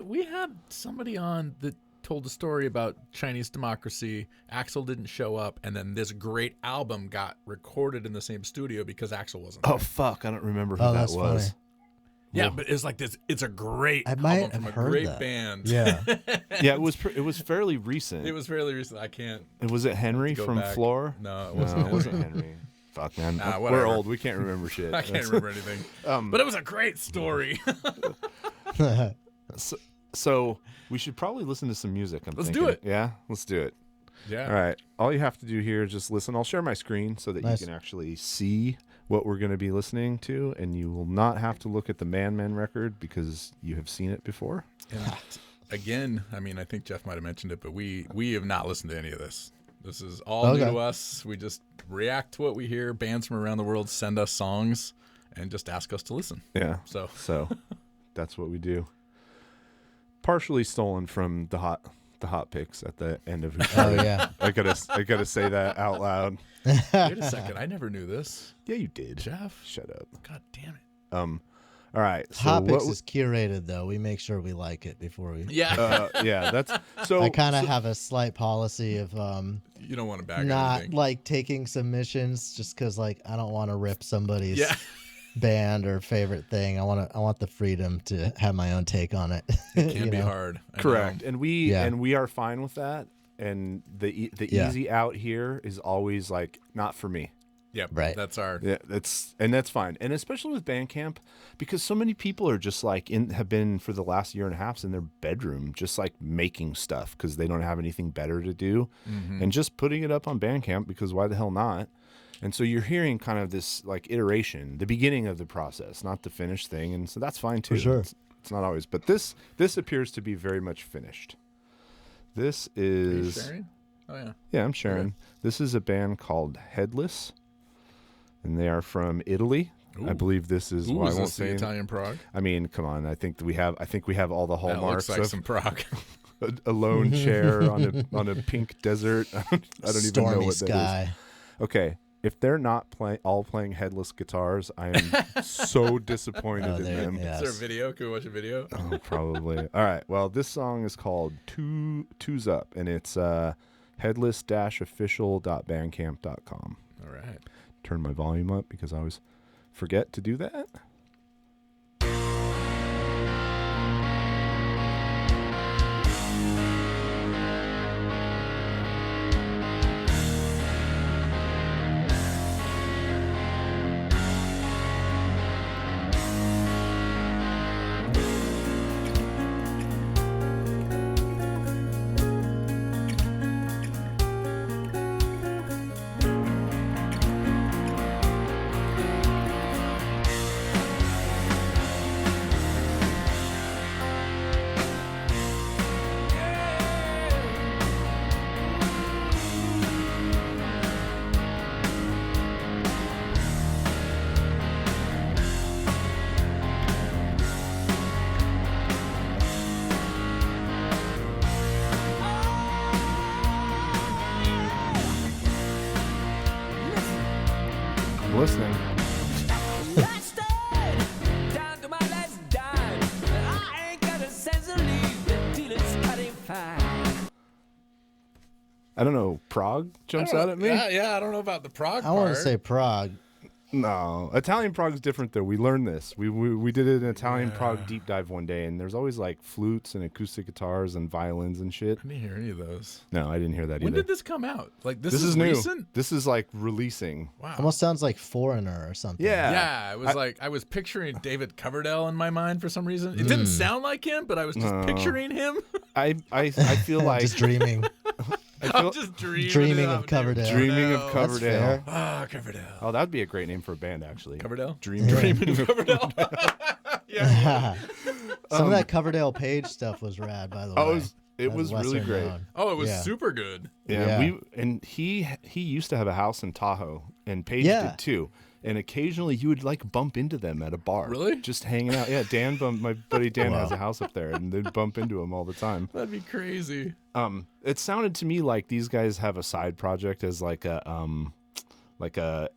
We had somebody on that told a story about Chinese Democracy. Axel didn't show up, and then this great album got recorded in the same studio because Axel wasn't there. Oh fuck, I don't remember who that that's was. funny. Yeah, but it's like this. It's a great I might album from have a heard great that. band. Yeah. Yeah, it was fairly recent. It was fairly recent. I can't. Was it Henry go from back. Floor? No, it No, wasn't. it wasn't Henry. Fuck, man. Nah, We're whatever. old. We can't remember shit. I can't remember anything. But it was a great story. So we should probably listen to some music. Let's do it. Yeah, let's do it. Yeah. All right. All you have to do here is just listen. I'll share my screen so that you can actually see what we're going to be listening to, and you will not have to look at the Man record because you have seen it before. And again, I mean, I think Jeff might have mentioned it, but we have not listened to any of this. This is all new to us. We just react to what we hear. Bands from around the world send us songs and just ask us to listen. Yeah. So that's what we do. Partially stolen from the hot picks at the end of it. Oh yeah. I gotta say that out loud. Wait a second, I never knew this. Yeah, you did. Jeff, shut up. God damn it. All right. So Hot picks is curated though. We make sure we like it before we. Yeah. Yeah. That's so. I kind of have a slight policy of you don't want to bag not anything. like taking submissions just because like I don't want to rip somebody's band or favorite thing. I want the freedom to have my own take on it. It can be hard. Correct. And we are fine with that. And the easy out here is always like not for me. Yep. Right. That's our. Yeah. That's fine. And especially with Bandcamp, because so many people are just like have been for the last year and a half in their bedroom, just like making stuff because they don't have anything better to do, and just putting it up on Bandcamp because why the hell not? And so you're hearing kind of this like iteration, the beginning of the process, not the finished thing, and so that's fine too. For sure. It's not always, but this appears to be very much finished. This is. Are you sharing? Oh yeah. Yeah, I'm sharing. Okay. This is a band called Headless, and they are from Italy. Ooh. I believe this is. Ooh, is this the Italian prog? I mean, come on. I think we have all the hallmarks. That looks like some prog. A lone chair on a pink desert. I don't even know what that is. Okay. If they're not all playing headless guitars, I am so disappointed in them. Yes. Is there a video? Can we watch a video? Oh, probably. All right. Well, this song is called Two's Up, and it's headless-official.bandcamp.com. All right. Turn my volume up because I always forget to do that. Listening. I don't know. Prague jumps out at me. Yeah, I don't know about the Prague I want to say Prague. No, Italian prog is different though. We learned this. We did an Italian prog deep dive one day, and there's always like flutes and acoustic guitars and violins and shit. I didn't hear any of those. No, I didn't hear that either. When did this come out? Like this is new. Recent? This is like releasing. Wow. Almost sounds like Foreigner or something. Yeah. It was I was picturing David Coverdale in my mind for some reason. It didn't sound like him, but I was just picturing him. I feel like just dreaming. I'm just dreaming of Coverdale. Dreaming of Coverdale. Coverdale. Oh, that would be a great name for a band, actually. Coverdale? Dreaming of Coverdale. Yeah. Some of that Coverdale Page stuff was rad, by the way. It was really great. Known. Oh, it was super good. Yeah. He used to have a house in Tahoe, and Page did too. And occasionally you would like bump into them at a bar. Really? Just hanging out. Yeah, my buddy Dan has a house up there, and they'd bump into him all the time. That'd be crazy. It sounded to me like these guys have a side project as like a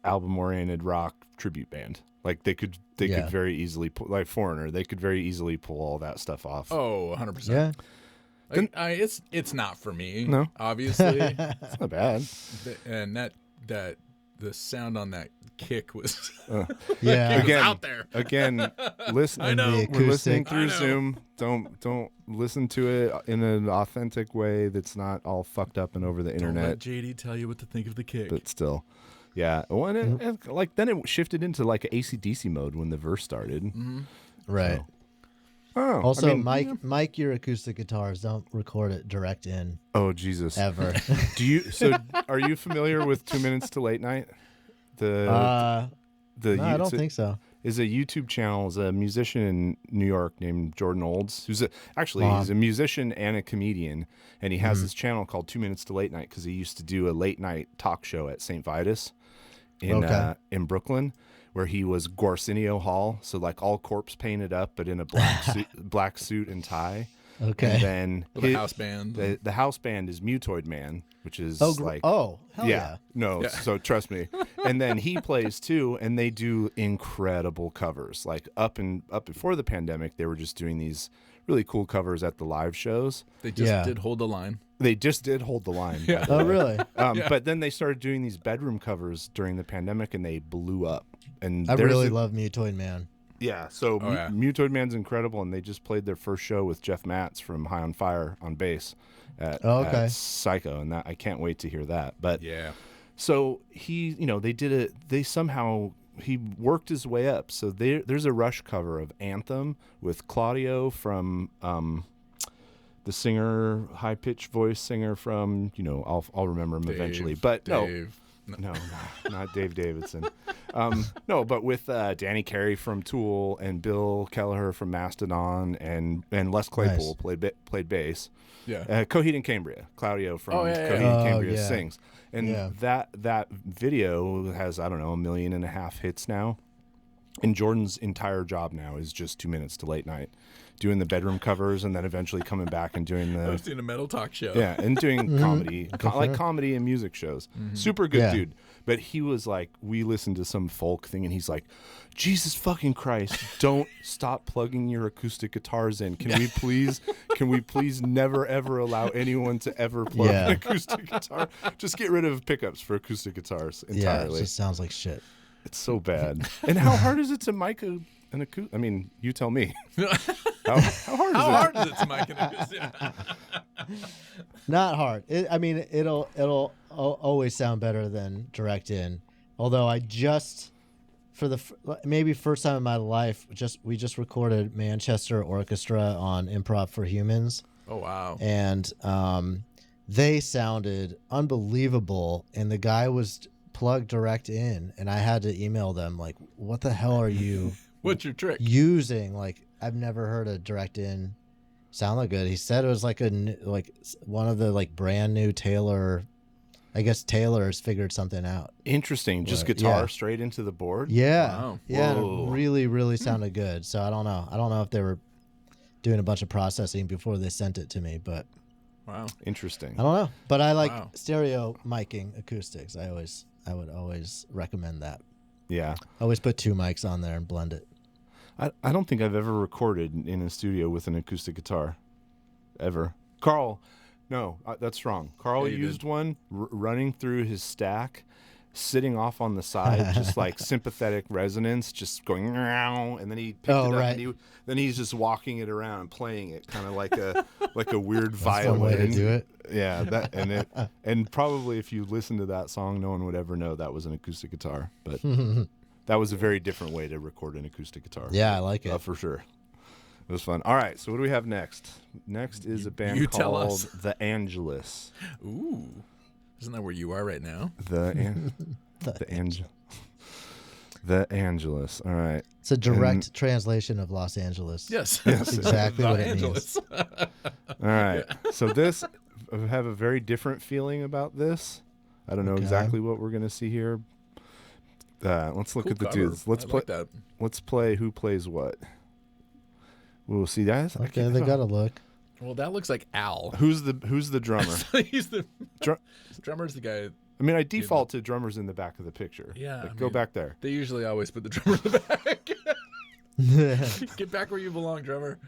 album-oriented rock tribute band. Like they could very easily pull, like Foreigner. They could very easily pull all that stuff off. Oh, 100%. Yeah. Like, it's not for me. No, obviously. It's not bad. And that the sound on that kick was out there. Again, listen. I know. We're listening through Zoom. Don't listen to it in an authentic way that's not all fucked up and over the internet. Don't let JD tell you what to think of the kick. But still, yeah. Well, then it shifted into like an AC/DC mode when the verse started. Mm-hmm. Right. So. Oh, Also, Mike, your acoustic guitars, don't record it direct in. Oh, Jesus. Ever. Are you familiar with 2 Minutes to Late Night? No, I don't think so. Is a YouTube channel, is a musician in New York named Jordan Olds, who's he's a musician and a comedian, and he has this channel called 2 Minutes to Late Night because he used to do a late night talk show at St. Vitus in Brooklyn, where he was Arsenio Hall, so like all corpse painted up, but in a black suit and tie. Okay. And then the house band. The house band is Mutoid Man, which is hell yeah. No, so trust me. And then he plays too, and they do incredible covers. Like up before the pandemic, they were just doing these really cool covers at the live shows. They just did Hold the Line. They just did Hold the Line. Yeah. Oh, really? But then they started doing these bedroom covers during the pandemic, and they blew up. And I really love Mutoid Man. Yeah, so Mutoid Man's incredible, and they just played their first show with Jeff Matz from High on Fire on bass at Psycho, and that I can't wait to hear that. But so he, they did it. He worked his way up. So there's a Rush cover of Anthem with Claudio from the singer, high pitched voice singer from I'll remember him eventually. But No, not Dave Davidson. No, but with Danny Carey from Tool and Bill Kelleher from Mastodon and Les Claypool played bass. Yeah. Coheed and Cambria. Claudio from Coheed and Cambria sings. And that video has, I don't know, 1.5 million hits now. And Jordan's entire job now is just 2 Minutes to Late Night, doing the bedroom covers and then eventually coming back and doing the hosting a metal talk show. Yeah, and doing comedy, comedy and music shows. Super good dude. But he was like, we listened to some folk thing, and he's like, Jesus fucking Christ, don't stop plugging your acoustic guitars in. Can we please never ever allow anyone to ever plug an acoustic guitar? Just get rid of pickups for acoustic guitars entirely. Yeah, it just sounds like shit. It's so bad. And how hard is it to mic an acoustic? I mean, you tell me. How hard is it to mic an acoustic? Not hard. It'll always sound better than direct in. Although I just, for the maybe first time in my life, we just recorded Manchester Orchestra on Improv for Humans. Oh wow! And they sounded unbelievable, and the guy was plugged direct in, and I had to email them like, what the hell are you what's your trick using? Like, I've never heard a direct in sound like good. He said it was like one of the brand new Taylor, I guess Taylor's figured something out. Interesting. Just guitar straight into the board. It really, really sounded good. So I don't know if they were doing a bunch of processing before they sent it to me, but wow, interesting. I don't know, but I like stereo miking acoustics. I would always recommend that. Yeah. I always put 2 mics on there and blend it. I don't think I've ever recorded in a studio with an acoustic guitar. Ever. Carl, no, that's wrong. Carl used one running through his stack, sitting off on the side, just like sympathetic resonance, just going, and then he picked it up and then he's just walking it around and playing it kind of like a weird violin. One way to do it. Yeah, and probably if you listen to that song, no one would ever know that was an acoustic guitar. But that was a very different way to record an acoustic guitar. Yeah, I like it. For sure. It was fun. All right, so what do we have next? Next is a band called The Angelus. Ooh. Isn't that where you are right now? The Angelus. All right. It's a direct translation of Los Angeles. Yes. That's exactly what it means. All right. So this, I have a very different feeling about this. I don't know exactly what we're going to see here. Let's look at the dudes. Let's play Who Plays What. We'll see that. Okay, they got to look. Well, that looks like Al. Who's the drummer? He's the drummer's the guy. I mean, I default to drummers in the back of the picture. Yeah. Go back there. They usually always put the drummer in the back. Get back where you belong, drummer.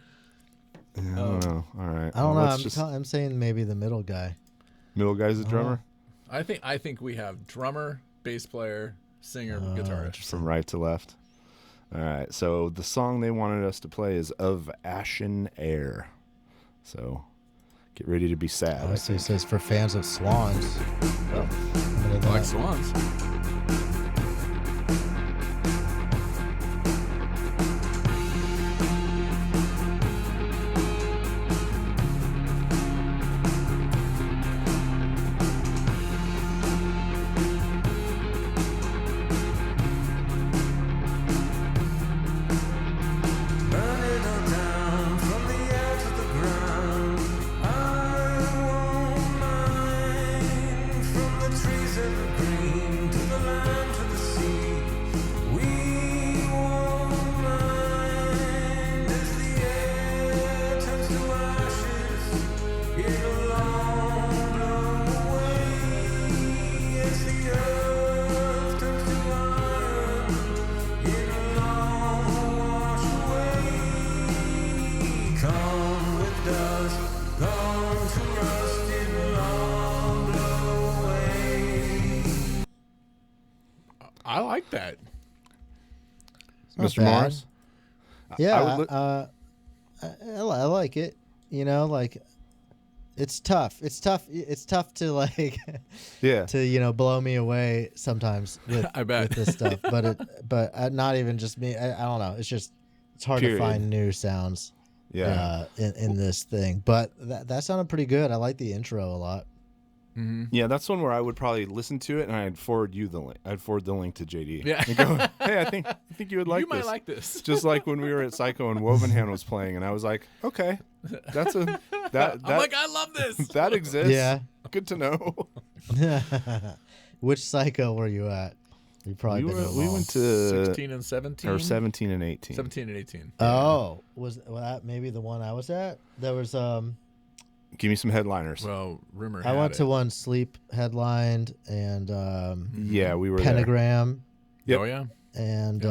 Yeah, I don't know. All right. I don't know. I'm saying maybe the middle guy. Middle guy's the drummer? I think we have drummer, bass player, singer, guitarist. From right to left. All right. So the song they wanted us to play is Of Ashen Air. So get ready to be sad. Oh, so it says for fans of swans. Oh, I like swans. that. Mr. Morris? Yeah, I like it. You know, like it's tough. It's tough to like to blow me away sometimes with I bet. with this stuff. But not even just me. I don't know. It's hard to find new sounds. Yeah. In this thing, but that sounded pretty good. I like the intro a lot. Mm-hmm. Yeah, that's one where I would probably listen to it and I'd forward you the link. I'd forward the link to JD. Yeah. And go, hey, I think you would like You this. might like this. Just like when we were at Psycho and Wovenhand was playing, and I was like, okay, that I'm like, I love this. That exists. Yeah. Good to know. Which Psycho were you at? You probably we went to 16 and 17 or 17 and 18. 17 and 18. Oh, was that maybe the one I was at? There was Give me some headliners. Well, rumor I had went it. to one Sleep headlined and Yeah, we were Pentagram Yep. Oh yeah. and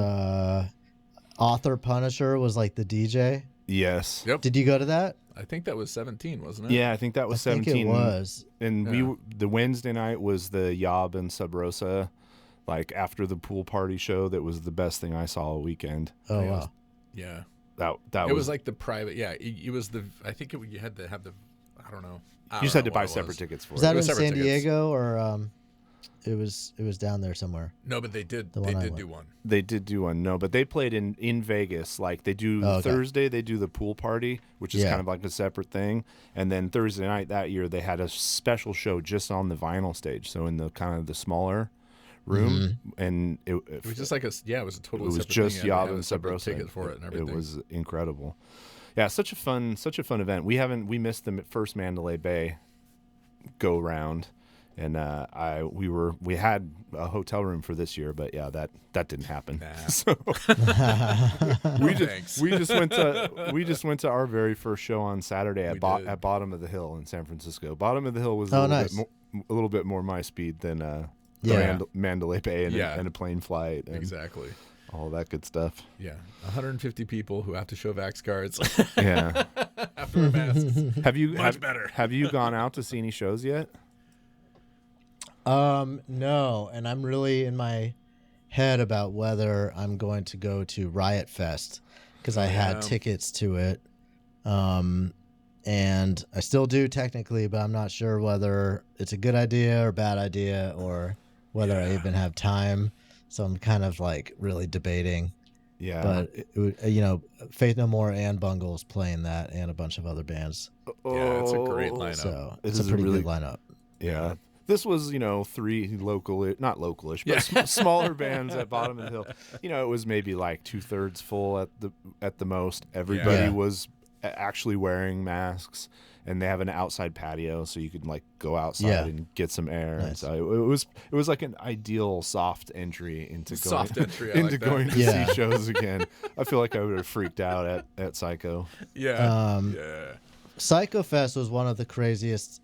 Author Punisher was like the DJ. there. Yes. Yep. Did you go to that? I think that was 17, wasn't it? Yeah, I think that was I think 17. it was. And the Wednesday night was the Yob and Sub Rosa, like after the pool party show. That was the best thing I saw all weekend. Oh Yeah. wow. Yeah. That It was like the private. Yeah. It was the. I think you had to have the. I don't know. you just had to buy separate tickets for Was it. that in was separate San tickets. Diego or it was down there somewhere? No, but they did. The They one I did went. do one. They did do one. No, but they played in Vegas. Like they do Oh, okay. Thursday, they do the pool party, which is Yeah. kind of like a separate thing. And then Thursday night that year, they had a special show just on the vinyl stage, so in the kind of the smaller room, and It was just like a. Yeah, it was a it totally. was separate just thing. You had to Yob have a and Sub separate Rosa. ticket for it and everything. It was incredible. Yeah, such a fun event. We missed the first Mandalay Bay go round, and we had a hotel room for this year, but yeah, that didn't happen. Nah. So Thanks. we just went to our very first show on Saturday at We did. at Bottom of the Hill in San Francisco. Bottom of the Hill was Oh, a nice. little bit more my speed than Yeah. Mandalay Bay and, Yeah. and a plane flight and Exactly. all that good stuff. Yeah. 150 people who have to show Vax cards Yeah. after a masks. Better. Have you gone out to see any shows yet? No, and I'm really in my head about whether I'm going to go to Riot Fest because I had tickets to it. And I still do technically, but I'm not sure whether it's a good idea or bad idea or whether I even have time. So I'm kind of like really debating. Yeah. But Faith No More and Bungle is playing that, and a bunch of other bands. Yeah, it's a great lineup. So This it's a is pretty really- good lineup. Yeah. This was, three not localish, but smaller bands at Bottom of the Hill. It was maybe like 2/3 full at the most. Everybody Yeah. was actually wearing masks, and they have an outside patio, so you could like go outside Yeah. and get some air. And Nice. so it was like an ideal soft entry into going Soft entry, I into like that. going to Yeah. see shows again. I feel like I would have freaked out at Psycho. Yeah. Um, yeah. Psycho Fest was one of the craziest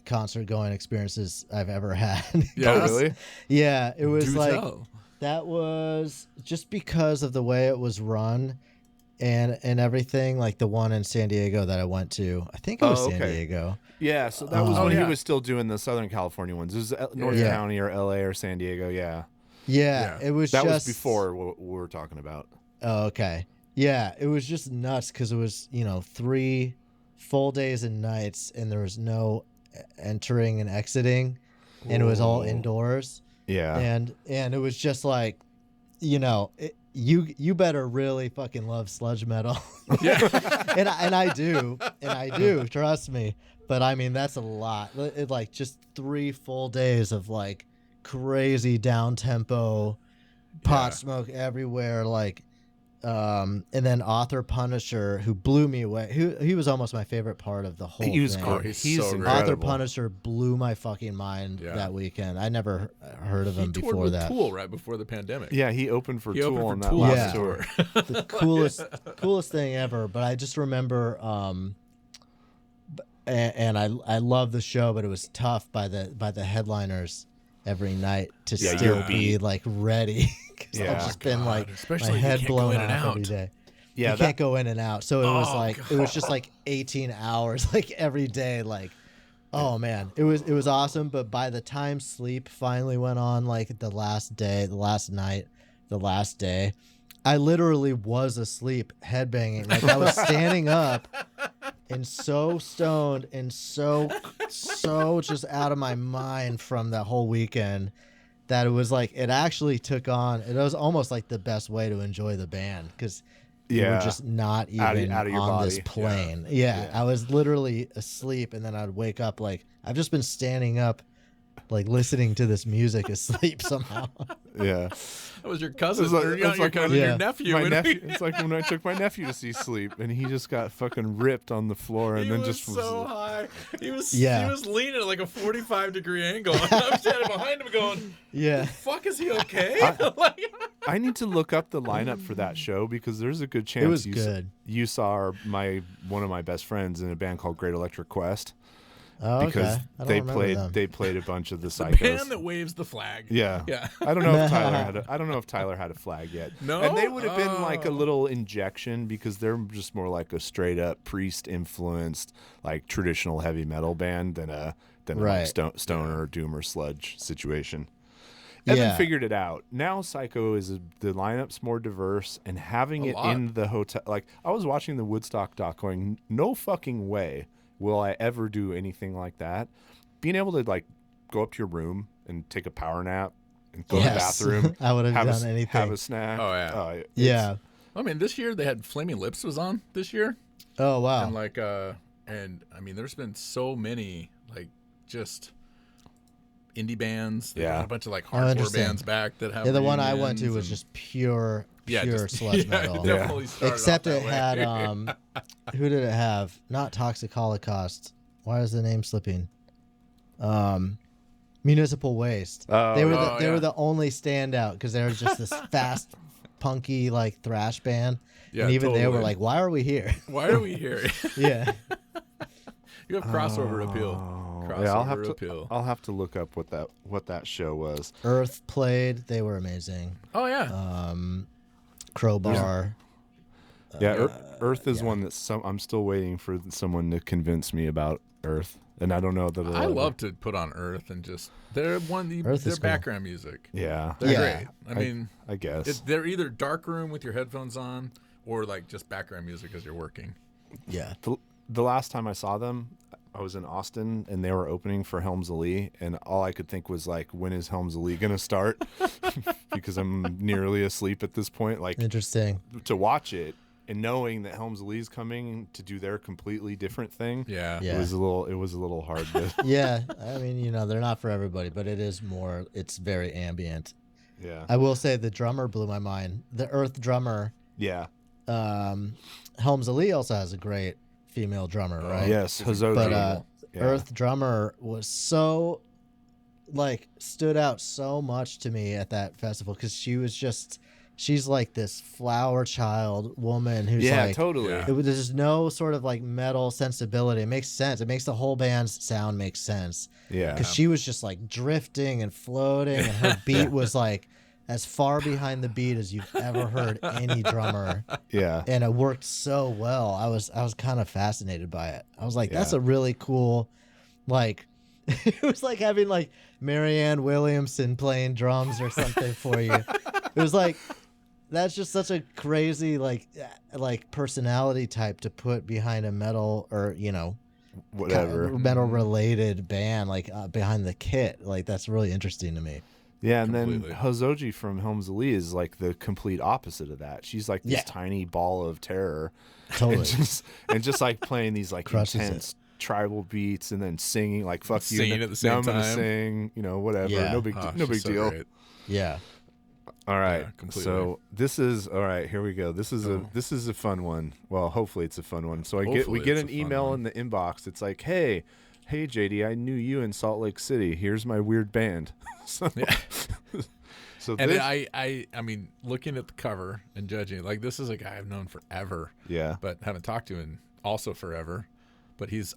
concert going experiences I've ever had. Yeah. Oh, really? Yeah, it was Do like tell. that was just because of the way it was run and everything, like the one in San Diego that I went to. I think it was San okay. Diego. Yeah, so that was Oh, when yeah. he was still doing the Southern California ones. It was North Yeah. County or LA or San Diego, yeah. Yeah, Yeah. it was That just was before what we were talking about. Oh, okay. Yeah, it was just nuts because it was 3 full days and nights, and there was no entering and exiting, and it was all Whoa. indoors. Yeah. And it was just like, you better really fucking love sludge metal. Yeah. and I do, trust me. But I mean, that's a lot. It like just 3 full days of like crazy down tempo, pot Yeah. smoke everywhere, like. And then Author Punisher, who blew me away. He was almost my favorite part of the whole He was thing. great. He's He's so great. Author incredible. Punisher blew my fucking mind Yeah. that weekend. I never heard of He him toured before with that. Tool right before the pandemic. Yeah, he opened for He Tool opened on for that Tool last Yeah. tour. The coolest thing ever. But I just remember, and I love the show, but it was tough by the headliners every night to Yeah, still you're be like ready. 'Cause Yeah. I've just been God, like especially my if you head can't go blown in and off out. every day. Yeah, you can't go in and out. So it was Oh, like it was just like 18 hours like every day. Like, oh man, it was awesome. But by the time sleep finally went on, like the last night, the last day, I literally was asleep, headbanging. Like I was standing up and so stoned and so just out of my mind from that whole weekend that it was like it actually took on. It was almost like the best way to enjoy the band because you were just not even out of your on body. this plane. Yeah, I was literally asleep, and then I'd wake up like I've just been standing up, like listening to this music asleep somehow. Yeah. That was your cousin. It's like- or it's not your like cousin, my- your nephew. My and nephew. It's like when I took my nephew to see Sleep, and he just got fucking ripped on the floor, and He then was just so high. He was leaning at like a 45-degree angle. And I'm standing behind him going, Yeah. fuck, is he okay? I need to look up the lineup for that show because there's a good chance It was you good. you saw one of my best friends in a band called Great Electric Quest. Oh, Because okay. I don't remember them. they played a bunch of the The Psychos. band that waves the flag. Yeah. Yeah. I don't know if Tyler had a flag yet. No? And they would have been like a Oh. little injection because they're just more like a straight up priest influenced like traditional heavy metal band than a Right. like stoner or doom or sludge situation. Evan Yeah. figured it out. Now Psycho the lineup's more diverse, and having A it lot. in the hotel. Like I was watching the Woodstock doc, going, no fucking way will I ever do anything like that. Being able to like go up to your room and take a power nap and go to the Yes. bathroom, I would have done have anything. a snack. Oh, yeah. it's- Yeah. I mean, this year they had Flaming Lips was on this year. Oh wow. And like, and I mean, there's been so many like just indie bands. They Yeah. got a bunch of like Oh, hardcore interesting. bands back that have. Yeah, the one I went to reunions was and- just pure just- sludge yeah, metal. it definitely started Except off it that way. had who did it have? Not Toxic Holocaust. Why is the name slipping? Municipal Waste. Oh, they were yeah. they were the only standout because they were just this fast, punky like thrash band. Yeah, and even they were totally. like, "Why are we here?" Why are we here? Yeah. You have crossover appeal. Crossover Yeah, appeal. I'll have to look up what that show was. Earth played. They were amazing. Oh yeah. Crowbar. Yeah, Earth is one that I'm still waiting for someone to convince me about Earth, and I don't know that I love to put on Earth and just they're Earth their is cool. background music. Yeah, They're Yeah. great. I mean, I guess. they're either dark room with your headphones on or like just background music as you're working. Yeah. The last time I saw them, I was in Austin, and they were opening for Helms Ali, and all I could think was like, when is Helms Ali gonna start? Because I'm nearly asleep at this point. Like Interesting. to watch it and knowing that Helms Ali's coming to do their completely different thing. Yeah. Yeah. It was a little hard to. Yeah. I mean, they're not for everybody, but it's very ambient. Yeah. I will say the drummer blew my mind. The Earth drummer, Yeah. Helms Ali also has a great female drummer, right? Yes. Hazoji. But Yeah. Earth drummer was so stood out so much to me at that festival because she's like this flower child woman who's Yeah, like totally. Yeah. there's no sort of like metal sensibility. It makes sense. It makes the whole band's sound make sense Yeah. because she was just like drifting and floating, and her beat was like as far behind the beat as you've ever heard any drummer, Yeah. and it worked so well. I was kind of fascinated by it. I was like, that's Yeah. a really cool, like, it was like having like Marianne Williamson playing drums or something for you. It was like, that's just such a crazy like personality type to put behind a metal or Whatever. metal related band, like behind the kit. Like that's really interesting to me. Yeah, and Completely. then Hazoji from Helms Ali is like the complete opposite of that. She's like this Yeah. tiny ball of terror, Totally. and just like playing these like Crushes intense tribal beats, and then singing like "fuck you." Singing at the same now I'm gonna time. sing, whatever. Yeah. No big, Oh, no she's big so deal. great. Yeah. All right, Yeah, completely. so this is all right. Here we go. This is a fun one. Well, hopefully it's a fun one. So we Hopefully get it's an a fun email one. in the inbox. It's like, hey JD, I knew you in Salt Lake City. Here's my weird band. so so And this, I mean, looking at the cover and judging, like this is a guy I've known forever, yeah. but haven't talked to in also forever. But he's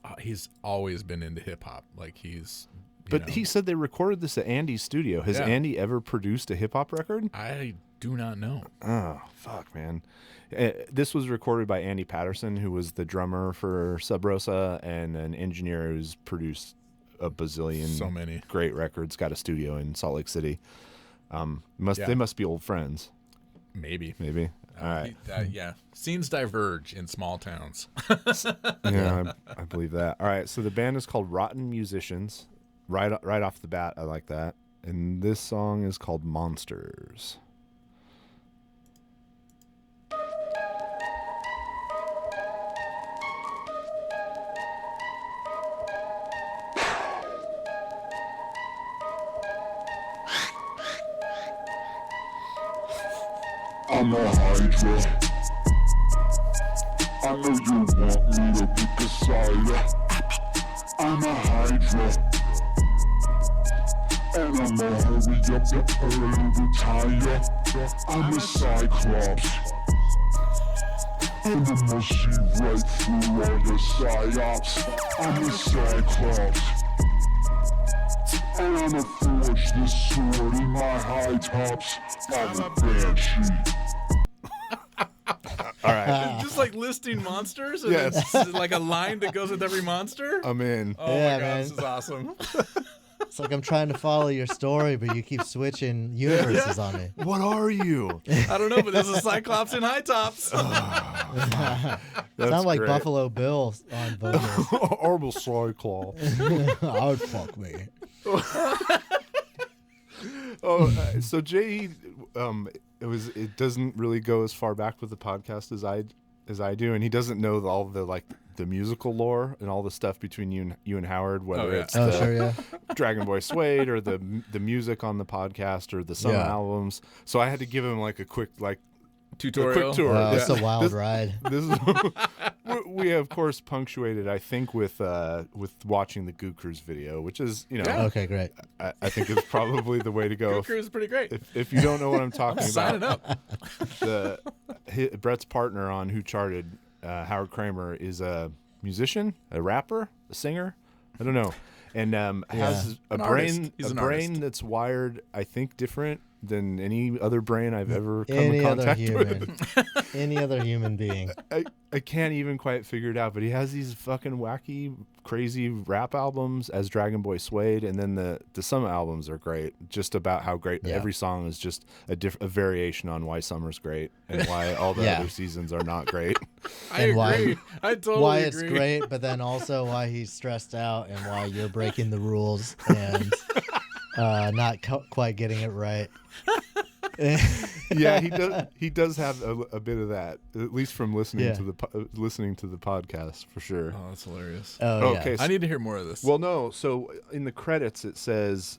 always been into hip hop. Like he's. But he said they recorded this at Andy's studio. Has Yeah. Andy ever produced a hip hop record? I do not know. Oh, fuck, man. This was recorded by Andy Patterson, who was the drummer for Sub Rosa and an engineer who's produced a bazillion So many. great records, got a studio in Salt Lake City. Yeah. They must be old friends. Maybe. All right. Yeah. Scenes diverge in small towns. Yeah, I believe that. All right. So the band is called Rotten Musicians. Right off the bat, I like that. And this song is called Monsters. I'm a Hydra. I know you want me to pick a side. I'm a Hydra. And I'ma hurry up the early retire. I'm a Cyclops. And I'ma see right through all your psyops. I'm a Cyclops. And I'ma forge this sword in my high tops. I'm a Banshee. All right. Just like listing monsters? And Yes. it's like a line that goes with every monster? I'm in. Oh Yeah, my God, man. this is awesome. It's like I'm trying to follow your story, but you keep switching universes on me. What are you? I don't know, but this is Cyclops in high tops. Sound like great. Buffalo Bill on vocals. Horrible Cyclops. I would fuck me. So Jay, it doesn't really go as far back with the podcast as I do, and he doesn't know all the the musical lore and all the stuff between you and Howard, whether it's Oh, the sure, yeah. Dragon Boy Suede or the music on the podcast or the summer Yeah. albums. So I had to give him a quick Tutorial. tour. Wow, it's Yeah. a wild ride. This is we of course punctuated, I think, with watching the Goo Cruise video, which is Okay, great. I think is probably the way to go. Goo Cruise is pretty great. If you don't know what I'm talking Sign it about, up. Brett's partner on Who Charted, Howard Kramer, is a musician, a rapper, a singer, I don't know, and has a An brain artist. He's an brain artist. that's wired, I think, different than any other brain I've ever come Any in other contact human. with. Any other human being. I can't even quite figure it out, but he has these fucking wacky, crazy rap albums as Dragon Boy Suede, and then the summer albums are great, just about how great Yeah. every song is, just a variation on why summer's great and why all the Yeah. other seasons are not great. I And why- agree. I totally Why agree. it's great, but then also why he's stressed out and why you're breaking the rules and not quite getting it right. Yeah, he does have a bit of that, at least from listening Yeah. to the podcast, for sure. Oh, that's hilarious. Oh, yeah. Okay, I need to hear more of this. Well, no. So in the credits, it says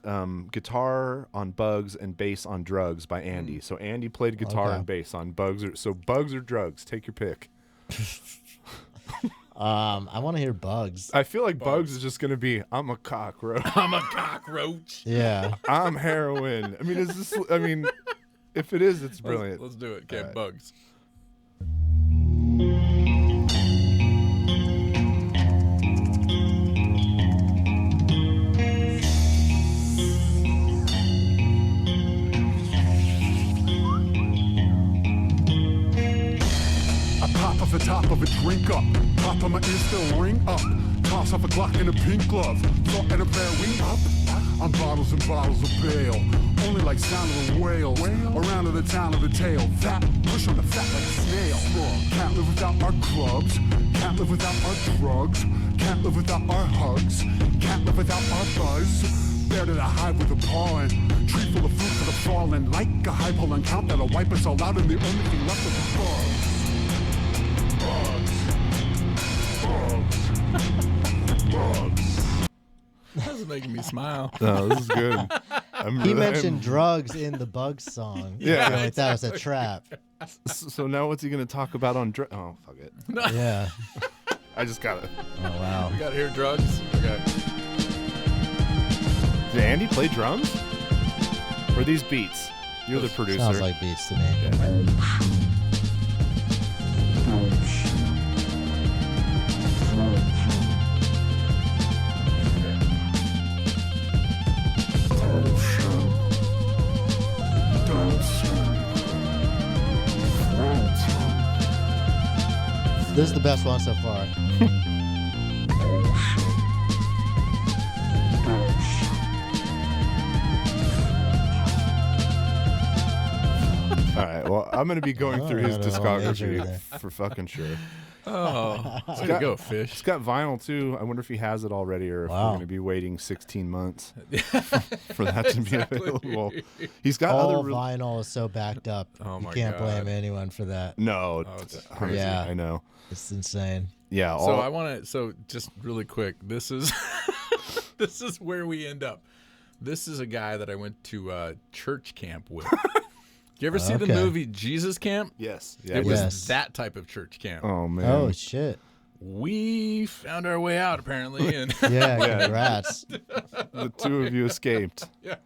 guitar on Bugs and bass on Drugs by Andy. So Andy played guitar Okay. and bass on Bugs. So Bugs or Drugs? Take your pick. I want to hear Bugs. I feel like Bugs is just going to be, I'm a cockroach. I'm a cockroach. Yeah. I'm heroin. I mean, is this? I mean, if it is, it's brilliant. Let's do it. Okay, All right. Bugs. I pop off the top of a drink up, pop on my Insta ring up, toss off a Glock in a pink glove, throw at a bear wing up. I'm bottles and bottles of bail, only like sound of a whale, around to the town of the tail. That push on the fat like a snail. Can't live without our clubs, can't live without our drugs, can't live without our hugs, can't live without our buzz. Bear to the hive with a pollen, tree full of fruit for the fallen, like a high pollen count that'll wipe us all out, and the only thing left is the bugs. This is making me smile. No, this is good. He mentioned drugs in the Bugs song. Yeah. I feel like that was a trap. So now what's he going to talk about on drugs? Oh, fuck it. Yeah. I just got it. Oh, wow. We got to hear drugs. Okay. Did Andy play drums? Or these beats? You're the producer. Sounds like beats to me. This is the best one so far. All right. Well, I'm gonna be going through his I don't know, major discography there. for fucking sure. Oh, way to go, Fish. It's got vinyl too. I wonder if he has it already, or if we're gonna be waiting 16 months for that to be available. He's got all other vinyl is so backed up. Oh you my can't blame God. anyone for that. No, it's crazy. Yeah. I know. It's insane. Yeah. So I want to. So just really quick, this is this is where we end up. This is a guy that I went to church camp with. You ever see the Okay. movie Jesus Camp? Yes. It was that type of church camp. Oh man. Oh shit. We found our way out apparently, and Yeah, congrats. The two of you escaped. yeah.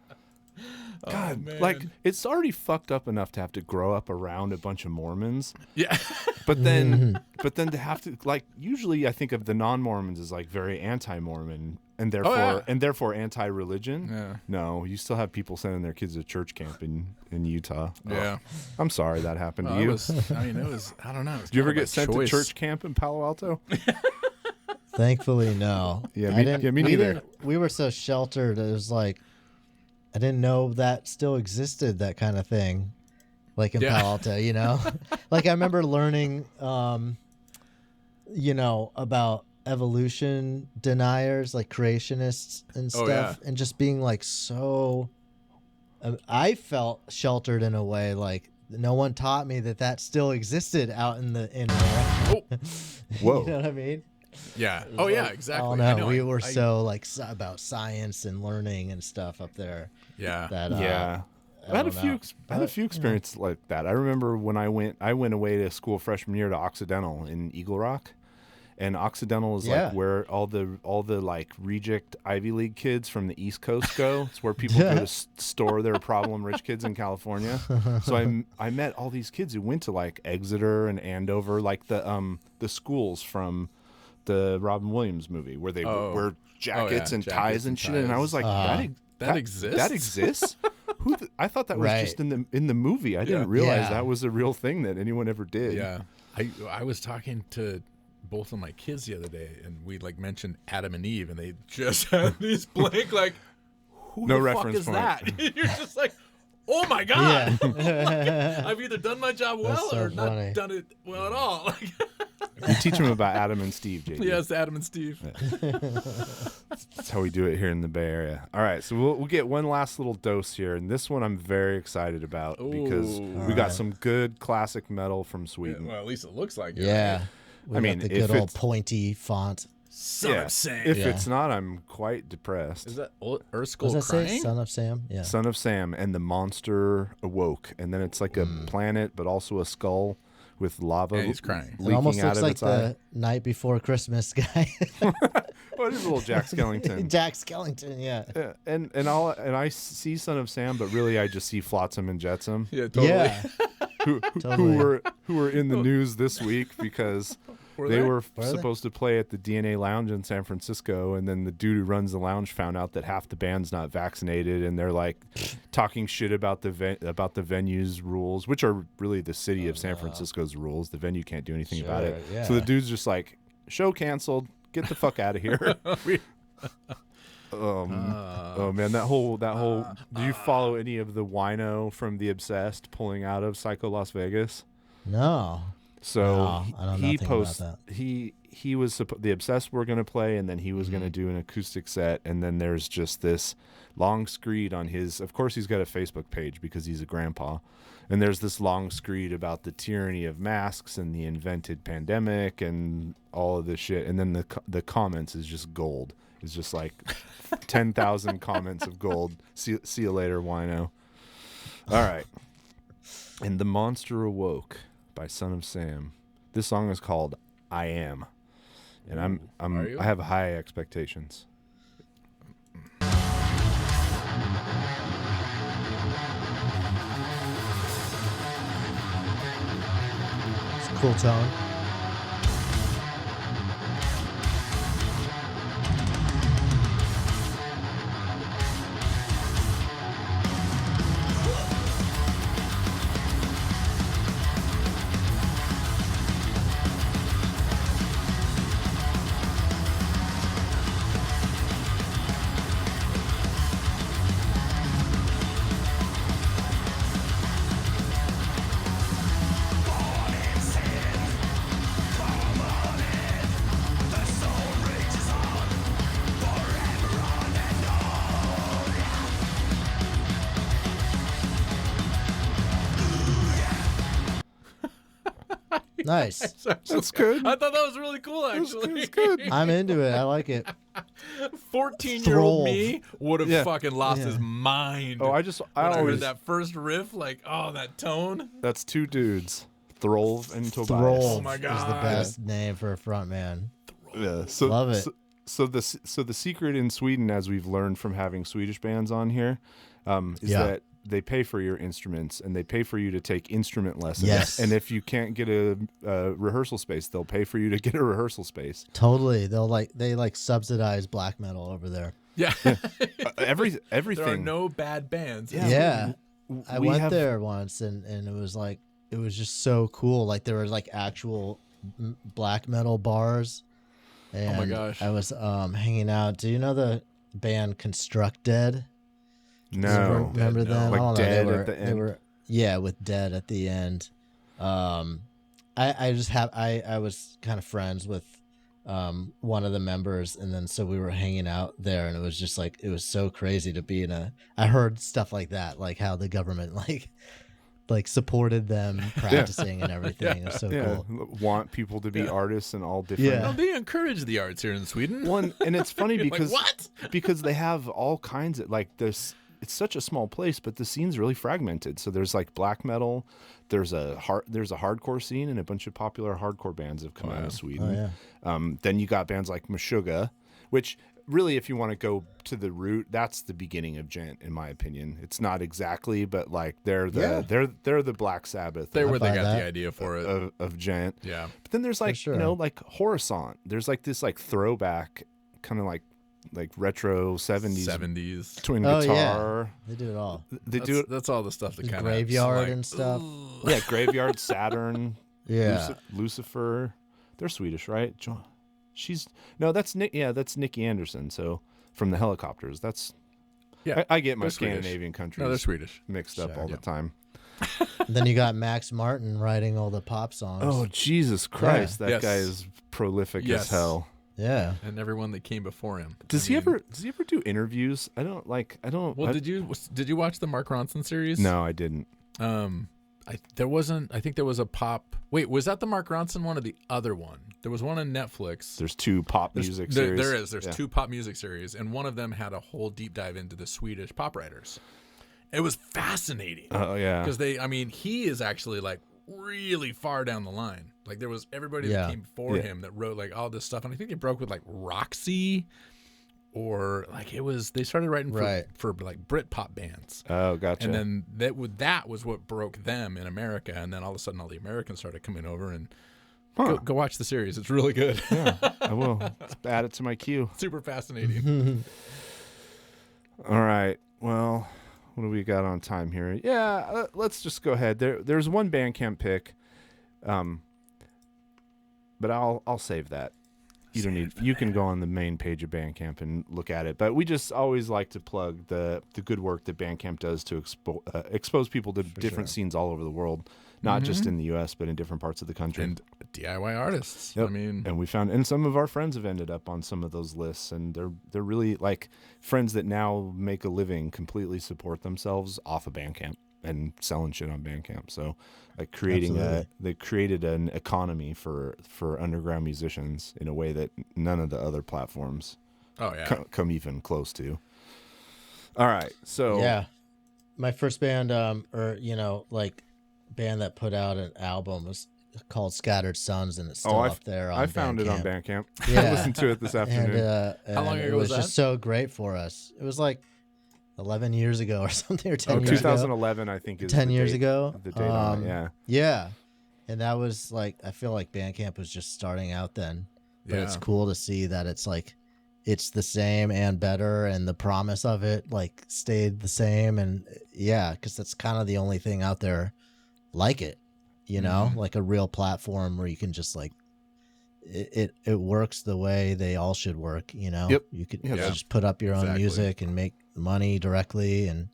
God, man. like it's already fucked up enough to have to grow up around a bunch of Mormons, Yeah. but then to have to, like, usually I think of the non-Mormons as like very anti-Mormon and therefore anti-religion. Yeah. No, you still have people sending their kids to church camp in Utah. Yeah. I'm sorry that happened to It you. was. I mean, it was. I don't know. Did you ever get sent to church camp in Palo Alto? Thankfully, no. Yeah, I me didn't, neither. We were so sheltered. It was like I didn't know that still existed. That kind of thing, like in Palo Alto, you know. Like I remember learning, about evolution deniers, like creationists and stuff, and just being like so. I felt sheltered in a way, like no one taught me that still existed out in the internet. Oh. Whoa. You know what I mean? Yeah. Oh yeah. Exactly. Oh I no, know. we were so like about science and learning and stuff up there. Yeah. That Yeah. I had a few experiences like that. I remember when I went away to school freshman year to Occidental in Eagle Rock. And Occidental is like where all the like reject Ivy League kids from the East Coast go. It's where people go to store their problem rich kids in California. So I met all these kids who went to like Exeter and Andover, like the schools from the Robin Williams movie where they wear jackets and ties and shit. And I was like, that exists? That exists? I thought that was just in the movie. I didn't realize that was a real thing that anyone ever did. Yeah. I was talking to both of my kids the other day, and we like mentioned Adam and Eve, and they just had these blank like, who no the reference fuck is point. that? You're just like, oh my god! I've either done my job well so or funny. not done it well at all. Like, You teach them about Adam and Steve, JD. yes, Adam and Steve. That's how we do it here in the Bay Area. All right, so we'll get one last little dose here, and this one I'm very excited about because we got some good classic metal from Sweden. Well, at least it looks like it. Yeah. Right? We I got mean, the if good old it's- pointy font. Son of Sam. If it's not, I'm quite depressed. Is that What Erskine does that say? crying? Son of Sam? Yeah. Son of Sam and the monster awoke, and then it's like a planet, but also a skull with lava And he's crying. It leaking almost out looks of like its eye. the Night Before Christmas guy. Well, it is a little Jack Skellington. Jack Skellington, yeah. Yeah, and I see Son of Sam, but really I just see Flotsam and Jetsam, Yeah, totally. Yeah. Totally. who were in the news this week because they were they? supposed to play at the DNA Lounge in San Francisco, and then the dude who runs the lounge found out that half the band's not vaccinated, and they're like talking shit about the venue's rules, which are really the city of San Francisco's rules. The venue can't do anything about it. yeah. So the dude's just like, show canceled. Get the fuck out of here. Oh man, that whole. Do you follow any of the wino from The Obsessed pulling out of Psycho Las Vegas? No. So No, I know he nothing posts. about He was The Obsessed were gonna play, and then he was gonna do an acoustic set, and then there's just this long screed on his. Of course, he's got a Facebook page because he's a grandpa, and there's this long screed about the tyranny of masks and the invented pandemic and all of this shit, and then the comments is just gold. It's just like 10,000 comments of gold. See you later, wino. All right. And The Monster Awoke by Son of Sam. This song is called I Am. And I have high expectations. It's a cool tone. Nice. That's good. I thought that was really cool, actually. That's good. I'm into it. I like it. 14-year-old me would have Yeah. fucking lost Yeah. his mind. Oh, I when always heard that first riff, like, oh, that tone. That's two dudes, Throlv and Tobias. Throlv Oh my is the God. best name for a front man. Yeah, so Love it. So the secret in Sweden, as we've learned from having Swedish bands on here, is Yeah. that they pay for your instruments and they pay for you to take instrument lessons. Yes. And if you can't get a rehearsal space, they'll pay for you to get a rehearsal space. Totally. They subsidize black metal over there. Yeah. Everything. There are no bad bands. Yeah. I we went have- there once and it was like, it was just so cool. Like there were like actual black metal bars. And my gosh. I was hanging out. Do you know the band Construct Dead? No. Remember No. them? Like I don't know. Dead They at were, the They end? were, yeah, with Dead at the end. I just have I was kind of friends with one of the members, and then so we were hanging out there, and it was just like it was so crazy to be in a. I heard stuff like that, like how the government like supported them practicing and everything. It was so cool. Want people to be artists and all different. Yeah. No, they encourage the arts here in Sweden. One, and it's funny because what? because they have all kinds of like this. It's such a small place, but the scene's really fragmented. So there's like black metal, there's a hardcore scene, and a bunch of popular hardcore bands have come out of Sweden. Oh, yeah. Then you got bands like Meshuggah, which really, if you want to go to the root, that's the beginning of Gent, in my opinion. It's not exactly, but like they're the Black Sabbath. They're where they buy got that. the idea for it. of Gent. Yeah. But then there's like sure. like Horizont. There's like this like throwback kind of like retro 70s twin Oh, guitar. yeah. They do it all. They do it. That's all the stuff that kind of Graveyard and stuff. Yeah, Graveyard, Saturn, Yeah. Lucifer. They're Swedish, right? That's Nick. Yeah, that's Nikki Anderson. So from the Helicopters. That's I get my they're Swedish. Scandinavian countries No, they're Swedish. mixed up all Yeah. the time. Then you got Max Martin writing all the pop songs. Oh Jesus Christ, that Yes. guy is prolific Yes. as hell. Yeah. And everyone that came before him. Does he ever do interviews? I don't. Well, did you watch the Mark Ronson series? No, I didn't. I think there was a pop. Wait, was that the Mark Ronson one or the other one? There was one on Netflix. There's two pop music series. There is. There's Yeah. two pop music series, and one of them had a whole deep dive into the Swedish pop writers. It was fascinating. Oh yeah. Because he is actually like really far down the line. Like there was everybody that Yeah. came before Yeah. him that wrote like all this stuff, and I think they broke with like Roxy, or like they started writing for like Brit pop bands. Oh, gotcha. And then that was what broke them in America, and then all of a sudden all the Americans started coming over and go watch the series. It's really good. Yeah, I will. Let's add it to my queue. Super fascinating. All right. Well, what do we got on time here? Yeah, let's just go ahead. There's one Bandcamp pick, but I'll save that. You can go on the main page of Bandcamp and look at it. But we just always like to plug the good work that Bandcamp does to expose people to different scenes all over the world, not just in the U.S. but in different parts of the country. And DIY artists. Yep. I mean, and we found, and some of our friends have ended up on some of those lists, and they're really like friends that now make a living, completely support themselves off of Bandcamp and selling shit on Bandcamp. So like they created an economy for underground musicians in a way that none of the other platforms come even close to. All right. So yeah, my first band, band that put out an album was called Scattered Suns, and it's still up there on I found Bandcamp. it on Bandcamp. Yeah. I listened to it this afternoon. And, How long ago it was was that? just so great for us. It was like 11 years ago or something, or 10 years ago. 2011, I think, is 10 the years date- ago. The date on it, yeah. Yeah. And that was like, I feel like Bandcamp was just starting out then. But it's Yeah. cool to see that it's like, it's the same and better, and the promise of it like stayed the same. And yeah, because that's kind of the only thing out there like it, like a real platform where you can just like, it works the way they all should work, Yep. You could Yeah. just put up your own Exactly. music and make money directly and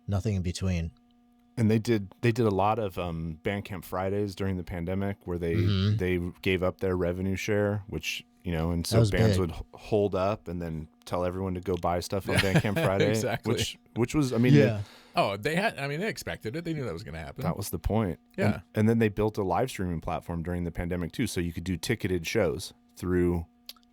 nothing in between. And they did a lot of Bandcamp Fridays during the pandemic where they gave up their revenue share, which and so was bands big. would hold up and then tell everyone to go buy stuff on Bandcamp Friday, exactly. which was, I mean, Yeah. Oh, they expected it. They knew that was going to happen. That was the point. Yeah. And then they built a live streaming platform during the pandemic too, so you could do ticketed shows through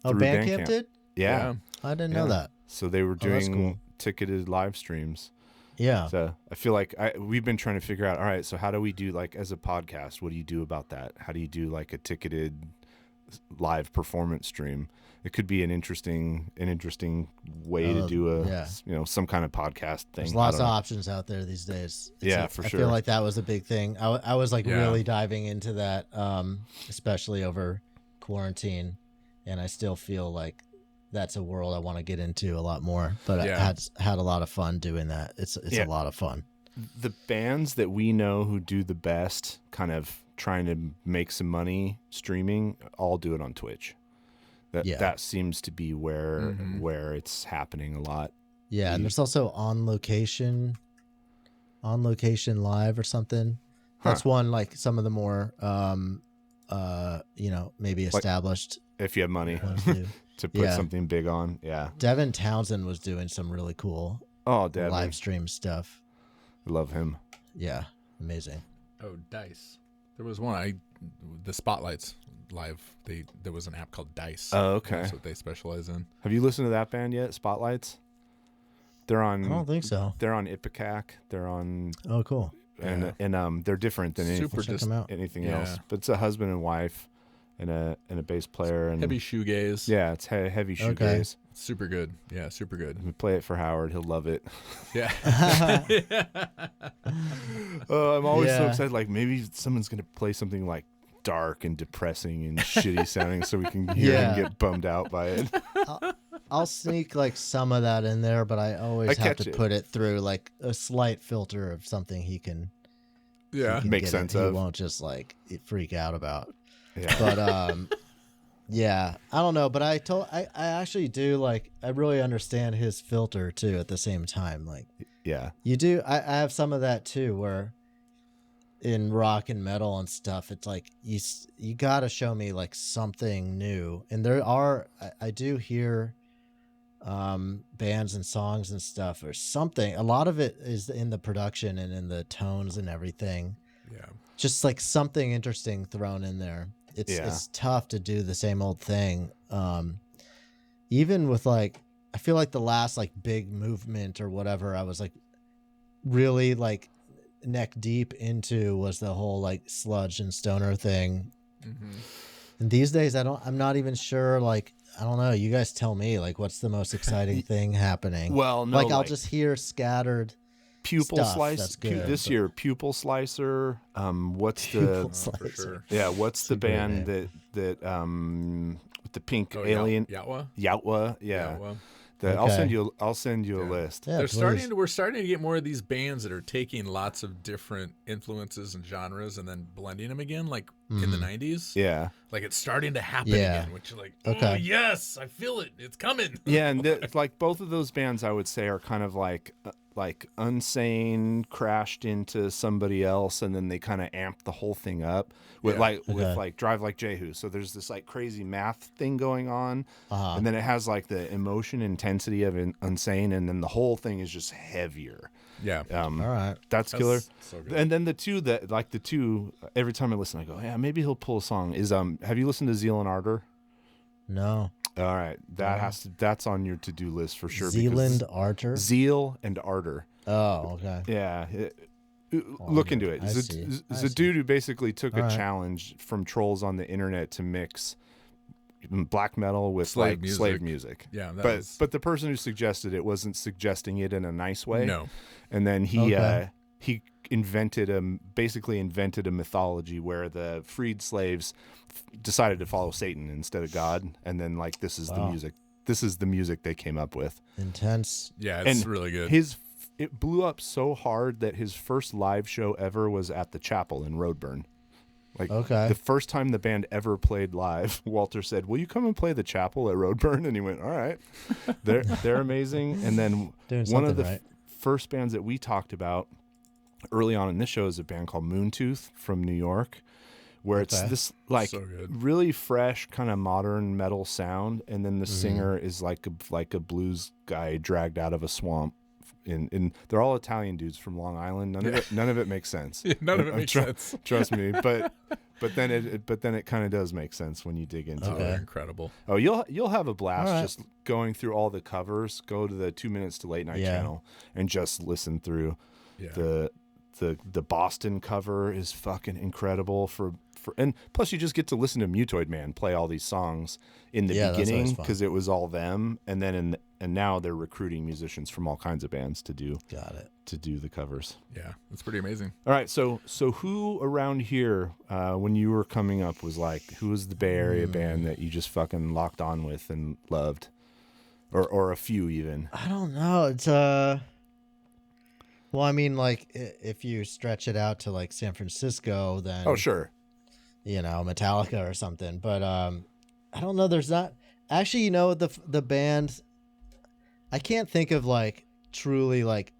Bandcamp did? Yeah. I didn't know that. So they were that's doing cool. ticketed live streams. Yeah. So I feel like we've been trying to figure out, all right, so how do we do, like, as a podcast, what do you do about that? How do you do like a ticketed live performance stream? It could be an interesting way to do some kind of podcast thing. There's lots of options out there these days. For sure. I feel like that was a big thing. I was like really diving into that, especially over quarantine, and I still feel like that's a world I want to get into a lot more. But I had a lot of fun doing that. It's a lot of fun. The bands that we know who do the best, kind of trying to make some money streaming, all do it on Twitch. That seems to be where it's happening a lot. Yeah, and there's also on location live or something. That's one, like some of the more maybe established. Like if you have money to put something big on, Devin Townsend was doing some really cool live stream stuff. I love him. Yeah, amazing. Oh, Dice. There was one the Spotlights live. There was an app called Dice. Oh, okay. That's what they specialize in. Have you listened to that band yet? Spotlights. They're on. I don't think so. They're on Ipecac. They're on. Oh, cool. And they're different than anything else. But it's a husband and wife, and a bass player and heavy shoegaze. Yeah, it's heavy shoegaze. Okay. Super good. Yeah, super good. We play it for Howard. He'll love it. Yeah. I'm always so excited. Like maybe someone's gonna play something like dark and depressing and shitty sounding, so we can hear him get bummed out by it. I'll sneak like some of that in there, but I always have to put it through like a slight filter of something he can make sense of. He won't just like freak out about. Yeah. But I don't know, but I actually do, like, I really understand his filter too at the same time. Like, you do. I have some of that too, where in rock and metal and stuff, it's like you got to show me like something new. And I do hear bands and songs and stuff or something. A lot of it is in the production and in the tones and everything. Yeah. Just like something interesting thrown in there. It's tough to do the same old thing. Even with like, I feel like the last like big movement or whatever, I was like really like neck deep into was the whole like sludge and stoner thing. Mm-hmm. And these days I'm not even sure, like, I don't know. You guys tell me, like, what's the most exciting thing happening? Well, no, like I'll just hear scattered pupil slice this year. Pupil Slicer. What's Pupil the Slicer. Sure. Yeah, what's the band that with the pink alien Yatwa? Yatwa, yeah. Yatwa. I'll send you a list. Yeah, we're starting to get more of these bands that are taking lots of different influences and genres and then blending them again, like in the 90s. Yeah. Like it's starting to happen again, which is like, oh yes, I feel it. It's coming. Yeah, and like both of those bands I would say are kind of like Unsane crashed into somebody else and then they kind of amped the whole thing up with with Drive Like Jehu. So there's this like crazy math thing going on, and then it has like the emotion intensity of Unsane, and then the whole thing is just heavier. Yeah. All right. That's killer. So good. And then the two every time I listen I go, yeah, maybe he'll pull a song. Is have you listened to Zeal and Ardor? No. All right, that's on your to-do list for sure. Zealand Ardor? Zeal and Ardor. Oh, okay. Yeah. Look into it. It's a dude who basically took a challenge from trolls on the internet to mix black metal with slave music. Yeah, but the person who suggested it wasn't suggesting it in a nice way. No. And then he invented a mythology where the freed slaves decided to follow Satan instead of God, and then like this is the music they came up with. Intense. Yeah, it's really good. It blew up so hard that his first live show ever was at the Chapel in Roadburn. Like the first time the band ever played live, Walter said, "Will you come and play the Chapel at Roadburn?" And he went, "All right." They're amazing. And then one of the first bands that we talked about early on in this show is a band called Moontooth from New York, where it's this like really fresh kind of modern metal sound, and then the singer is like a blues guy dragged out of a swamp in they're all Italian dudes from Long Island. None of it makes sense. None of it makes sense. Trust me, but then it kind of does make sense when you dig into it. They're incredible. Oh, you'll have a blast just going through all the covers. Go to the 2 Minutes to Late Night channel and just listen through. The Boston cover is fucking incredible and plus you just get to listen to Mutoid Man play all these songs in the beginning because it was all them, and then and now they're recruiting musicians from all kinds of bands to do the covers. Yeah, it's pretty amazing. All right, so who around here when you were coming up was like, who was the Bay Area band that you just fucking locked on with and loved, or a few even? I don't know. It's well, I mean, like, if you stretch it out to, like, San Francisco, then... Oh, sure. You know, Metallica or something. But I don't know. There's not... Actually, you know, the band... I can't think of, like, truly, like,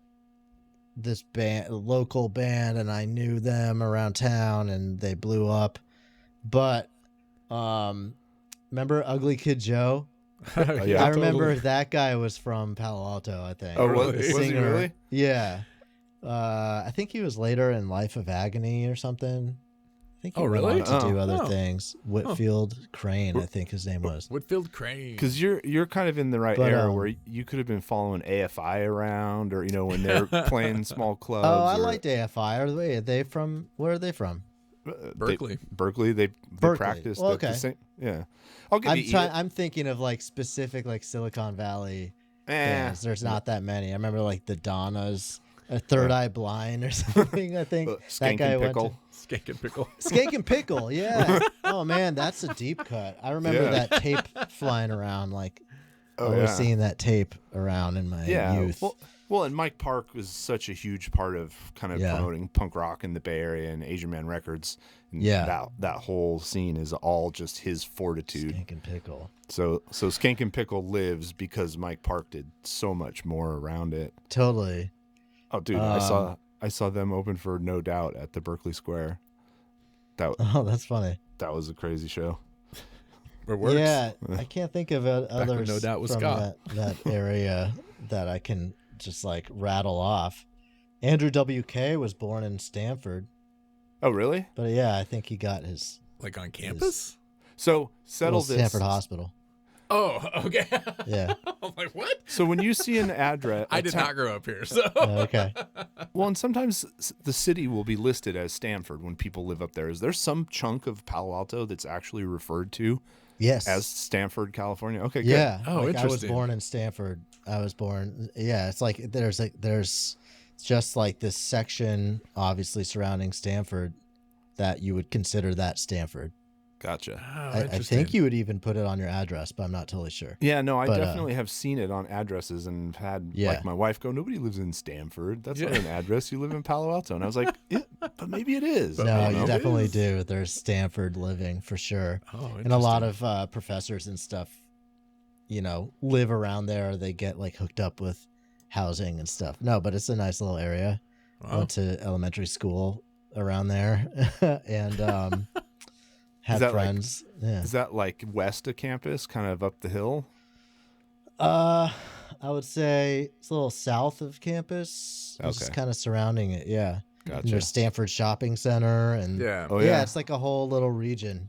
this band, local band, and I knew them around town, and they blew up. But, remember Ugly Kid Joe? Yeah, I remember that guy was from Palo Alto, I think. Oh, was he really? Yeah. I think he was later in Life of Agony or something. I think he went on to do other things. Whitfield Crane, I think his name was. Whitfield Crane. Because you're kind of in the right era where you could have been following AFI around, or when they're playing small clubs. Oh, I liked AFI. Are they from? Where are they from? Berkeley. They practice. Well, okay. The same. Yeah. I'm thinking of like specific like Silicon Valley bands. There's not that many. I remember like the Donnas. A Third Eye Blind or something, I think. That guy went to... Skank and Pickle. Skank and Pickle, yeah. Oh, man, that's a deep cut. I remember that tape flying around. Like, I was seeing that tape around in my youth. Well, and Mike Park was such a huge part of kind of promoting punk rock in the Bay Area and Asian Man Records. And that whole scene is all just his fortitude. Skank and Pickle. So Skank and Pickle lives because Mike Park did so much more around it. Totally. Oh, dude, I saw them open for No Doubt at the Berkeley Square. That's funny. That was a crazy show. It works. Yeah, I can't think of others No Doubt was from that area that I can just like rattle off. Andrew WK was born in Stanford. Oh, really? But yeah, I think he got his like on campus. So settle this. Stanford Hospital. Oh, okay. Yeah. I'm like, what? So when you see an address... I did not grow up here, so... Okay. Well, and sometimes the city will be listed as Stanford when people live up there. Is there some chunk of Palo Alto that's actually referred to as Stanford, California? Okay, good. Yeah. Oh, interesting. I was born in Stanford. Yeah, it's like there's just like this section obviously surrounding Stanford that you would consider that Stanford. Gotcha. Oh, I think you would even put it on your address, but I'm not totally sure. Yeah, no, I definitely have seen it on addresses and had like my wife go, nobody lives in Stanford. That's not an address. You live in Palo Alto. And I was like, yeah, but maybe it is. No, you definitely do. There's Stanford living for sure. Oh, and a lot of professors and stuff, live around there. They get like hooked up with housing and stuff. No, but it's a nice little area. Wow. I went to elementary school around there and had friends. Is that like west of campus, kind of up the hill? I would say it's a little south of campus. It's just kind of surrounding it. Yeah. Gotcha. And there's Stanford Shopping Center and it's like a whole little region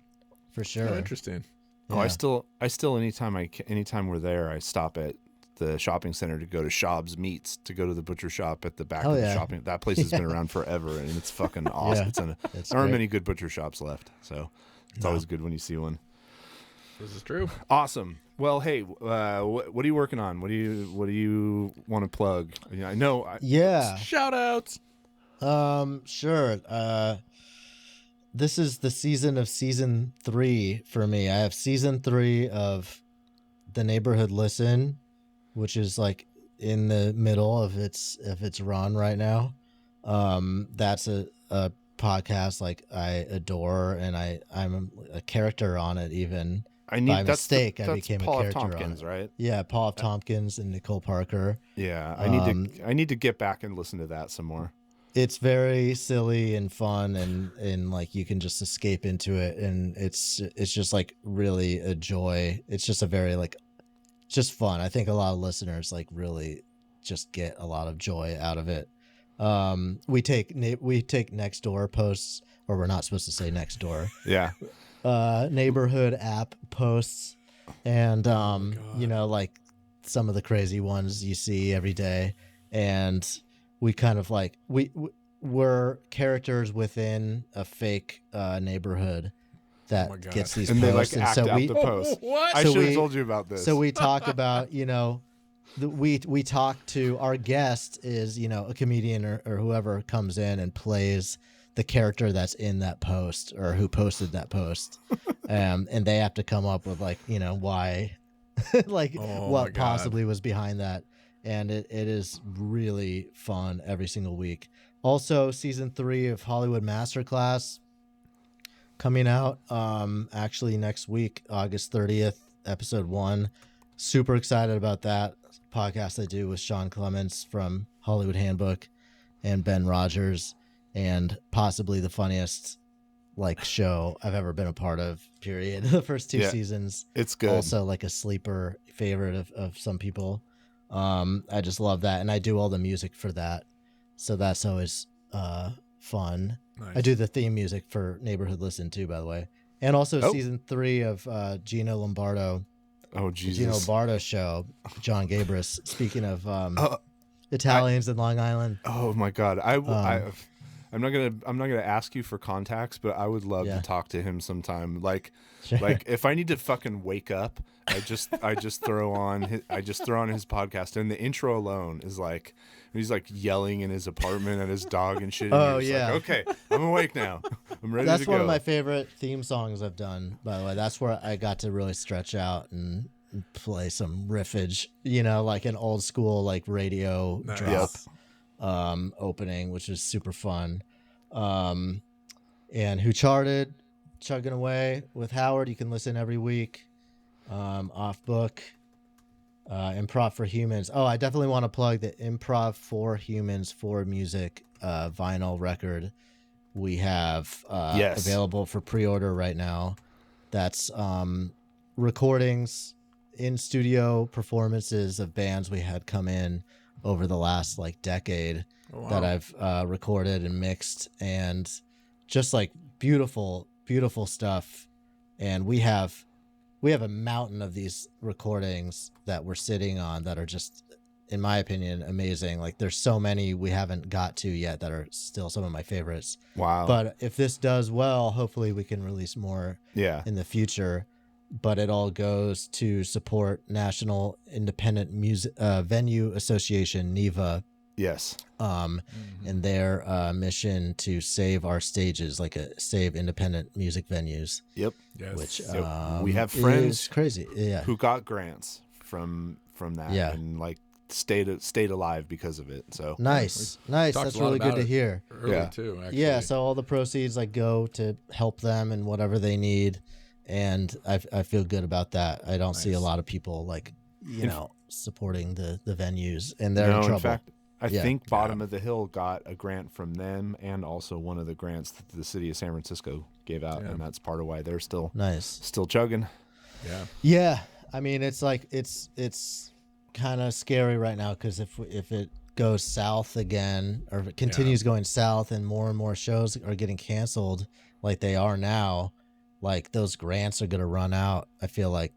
for sure. Oh, interesting. Yeah. Oh, I still anytime we're there, I stop at the shopping center to go to Schaub's Meats, to go to the butcher shop at the back of the shopping. That place has been around forever, and it's fucking awesome. There aren't many good butcher shops left, so it's always good when you see one. This is true. Awesome. Well, hey, what are you working on? What do you want to plug? I know. Shout outs. Sure. This is the season of season 3 for me. I have season 3 of The Neighborhood Listen, which is like in the middle of its run right now. That's a podcast like I adore, and I'm a character on it even. By mistake, I became Paul a character F. Tompkins, on it. right? Yeah, Paul F. Tompkins and Nicole Parker. Yeah, I need to get back and listen to that some more. It's very silly and fun, and like you can just escape into it, and it's just like really a joy. It's just a very like just fun. I think a lot of listeners like really just get a lot of joy out of it. We take next door posts, or we're not supposed to say next door. Yeah. Neighborhood app posts, and you know, like some of the crazy ones you see every day, and we kind of like we're characters within a fake neighborhood that gets these and posts, they like act out the post. What? I should have told you about this. So we talk about, you know, we talk to our guest is, you know, a comedian or whoever comes in and plays the character that's in that post or who posted that post, and they have to come up with like, you know, why, like what possibly was behind that, and it is really fun every single week. Also, season 3 of Hollywood Masterclass coming out actually next week, August 30th, episode 1. Super excited about that podcast I do with Sean Clements from Hollywood Handbook and Ben Rogers, and possibly the funniest like show I've ever been a part of, period. The first 2 seasons. It's good. Also like a sleeper favorite of some people. I just love that, and I do all the music for that, so that's always fun. Nice. I do the theme music for Neighborhood Listen too, by the way, and also season 3 of Gino Lombardo. Oh Jesus! Gino Lombardo show. John Gabris. Speaking of Italians in Long Island. Oh my God! I'm not gonna ask you for contacts, but I would love to talk to him sometime. Like if I need to fucking wake up, I just throw on his podcast, and the intro alone is like he's like yelling in his apartment at his dog and shit. Oh and yeah. Like, okay, I'm awake now. I'm ready. That's to go. one of my favorite theme songs I've done. By the way, that's where I got to really stretch out and play some riffage. You know, like an old school like radio drop. Opening, which is super fun. And Who Charted, Chugging Away with Howard, you can listen every week. Offbook, Improv for Humans. Oh, I definitely want to plug the Improv for Humans for Music vinyl record we have available for pre-order right now. That's recordings in studio performances of bands we had come in over the last like decade that I've recorded and mixed, and just like beautiful stuff. And we have a mountain of these recordings that we're sitting on that are just, in my opinion, amazing. Like there's so many we haven't got to yet that are still some of my favorites. Wow. But if this does well, hopefully we can release more in the future. But it all goes to support National Independent Music Venue Association, NIVA. Yes. And their mission to save our stages, save independent music venues. Yep. Yes. Which we have friends crazy. Yeah. who got grants from that and like stayed alive because of it. So nice. That's really good to hear. Early too, actually. Yeah. So all the proceeds like go to help them and whatever they need. And I feel good about that. I don't see a lot of people like, you know, supporting the venues, and they're in trouble. In fact, I think Bottom of the Hill got a grant from them, and also one of the grants that the city of San Francisco gave out, and that's part of why they're still chugging. Yeah. Yeah. I mean, it's like it's kind of scary right now, because if it goes south again, or if it continues going south and more shows are getting canceled like they are now, like those grants are going to run out. I feel like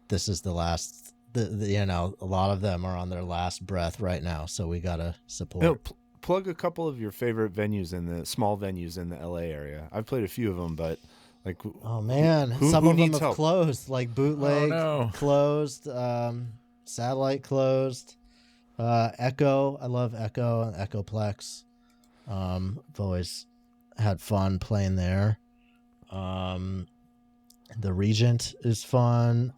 this is the last, you know, a lot of them are on their last breath right now. So we got to support. Plug a couple of your favorite venues small venues in the LA area. I've played a few of them, but like, oh man, some of them have closed, like Bootleg closed, Satellite closed, Echo. I love Echo and Echoplex. I've always had fun playing there. The Regent is fun.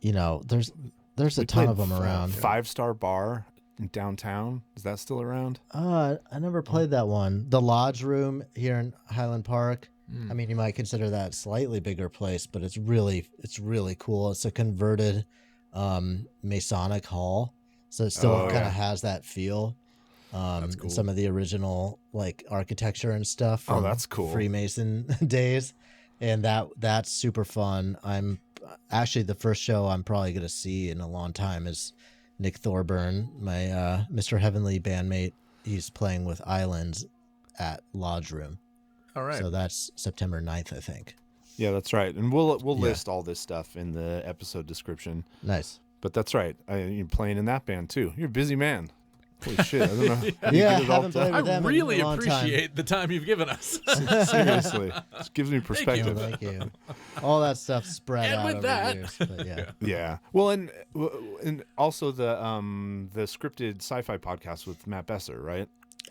You know, there's a ton of them around. 5-Star Bar in downtown, is that still around? I never played that one. The Lodge Room here in Highland Park. I mean, you might consider that a slightly bigger place, but it's really cool. It's a converted Masonic hall, so it still kind of has that feel. That's cool. Some of the original like architecture and stuff from that's cool. Freemason days, and that's super fun. I'm actually the first show I'm probably going to see in a long time is Nick Thorburn, my Mr. Heavenly bandmate. He's playing with Islands at Lodge Room. All right. So that's September 9th, I think. Yeah, that's right. And we'll list all this stuff in the episode description. Nice. But that's right. You're playing in that band too. You're a busy man. Holy shit! I don't know. Yeah, I haven't played with them I really in a long appreciate the time you've given us. Seriously, it gives me perspective. Thank you. All that stuff spread And out with over that- years. But yeah. Yeah. Well, and also the scripted sci-fi podcast with Matt Besser, right?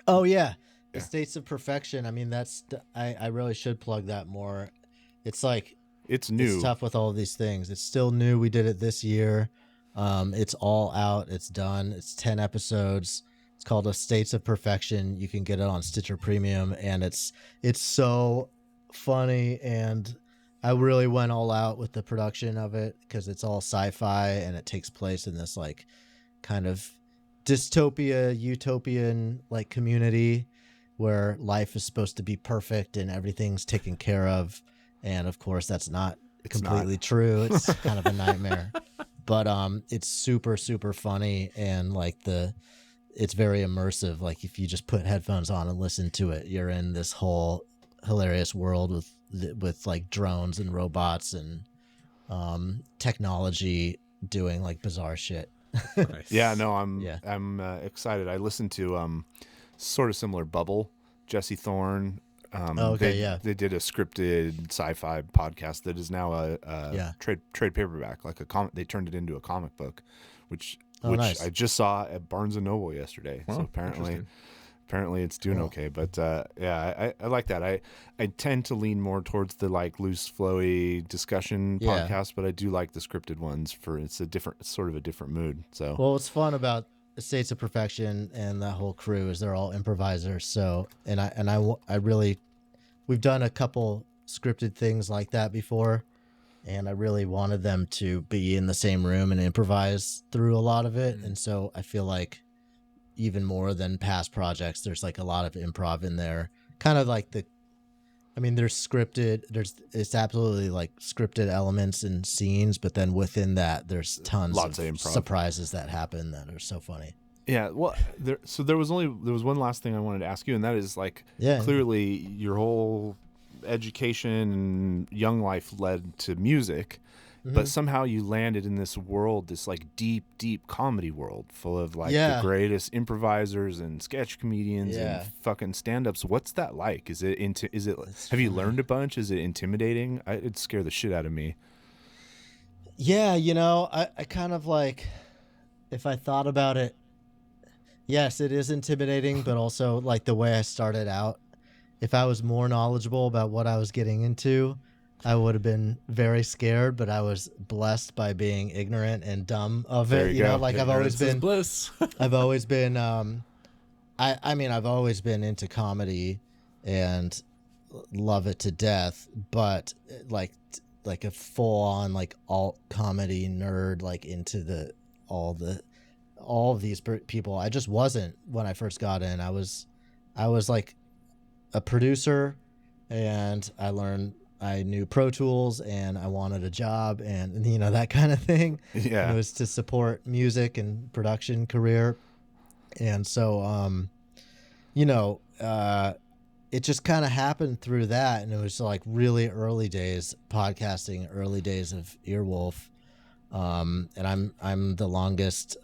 Oh yeah, the Yeah. States of Perfection. I mean, I really should plug that more. It's like It's new. it's tough with all of these things. It's still new. We did it this year. It's all out. It's done. It's 10 episodes. It's called A States of Perfection. You can get it on Stitcher Premium, and it's so funny. And I really went all out with the production of it because it's all sci-fi and it takes place in this like kind of dystopia, utopian like community where life is supposed to be perfect and everything's taken care of. And of course, that's not completely true. It's kind of a nightmare. But it's super, super funny, and like it's very immersive. Like if you just put headphones on and listen to it, you're in this whole hilarious world with like drones and robots and technology doing like bizarre shit. Nice. Yeah, no, I'm excited. I listened to sort of similar Bubble, Jesse Thorne. They did a scripted sci-fi podcast that is now a trade paperback, like they turned it into a comic book, which nice. I just saw at Barnes and Noble yesterday. Wow, so apparently it's doing okay. But I like that. I tend to lean more towards the like loose, flowy discussion podcast, but I do like the scripted ones it's sort of a different mood. So Well, what's fun about States of Perfection and that whole crew is they're all improvisers. So, I really, we've done a couple scripted things like that before, and I really wanted them to be in the same room and improvise through a lot of it. And so I feel like even more than past projects, there's like a lot of improv in there, kind of like there's scripted, it's absolutely like scripted elements and scenes, but then within that, there's tons Lots of of improv. surprises that happen that are so funny. yeah, well, there was one last thing I wanted to ask you, and that is like clearly your whole education and young life led to music. But somehow you landed in this world, this like deep, deep comedy world full of like the greatest improvisers and sketch comedians and fucking stand-ups. What's that like? Have you learned a bunch? Is it intimidating? It'd scare the shit out of me. Yeah, I kind of like, if I thought about it, yes, it is intimidating, but also like the way I started out, if I was more knowledgeable about what I was getting into, I would have been very scared, but I was blessed by being ignorant and dumb of it. You know, like I've always been bliss. I've always been I've always been into comedy and love it to death, but like a full on like alt comedy nerd, like into all of these people. I just wasn't when I first got in. I was like a producer, and I knew Pro Tools, and I wanted a job, and that kind of thing. Yeah. And it was to support music and production career. And so, it just kind of happened through that. And it was like really early days podcasting, early days of Earwolf. And I'm the longest,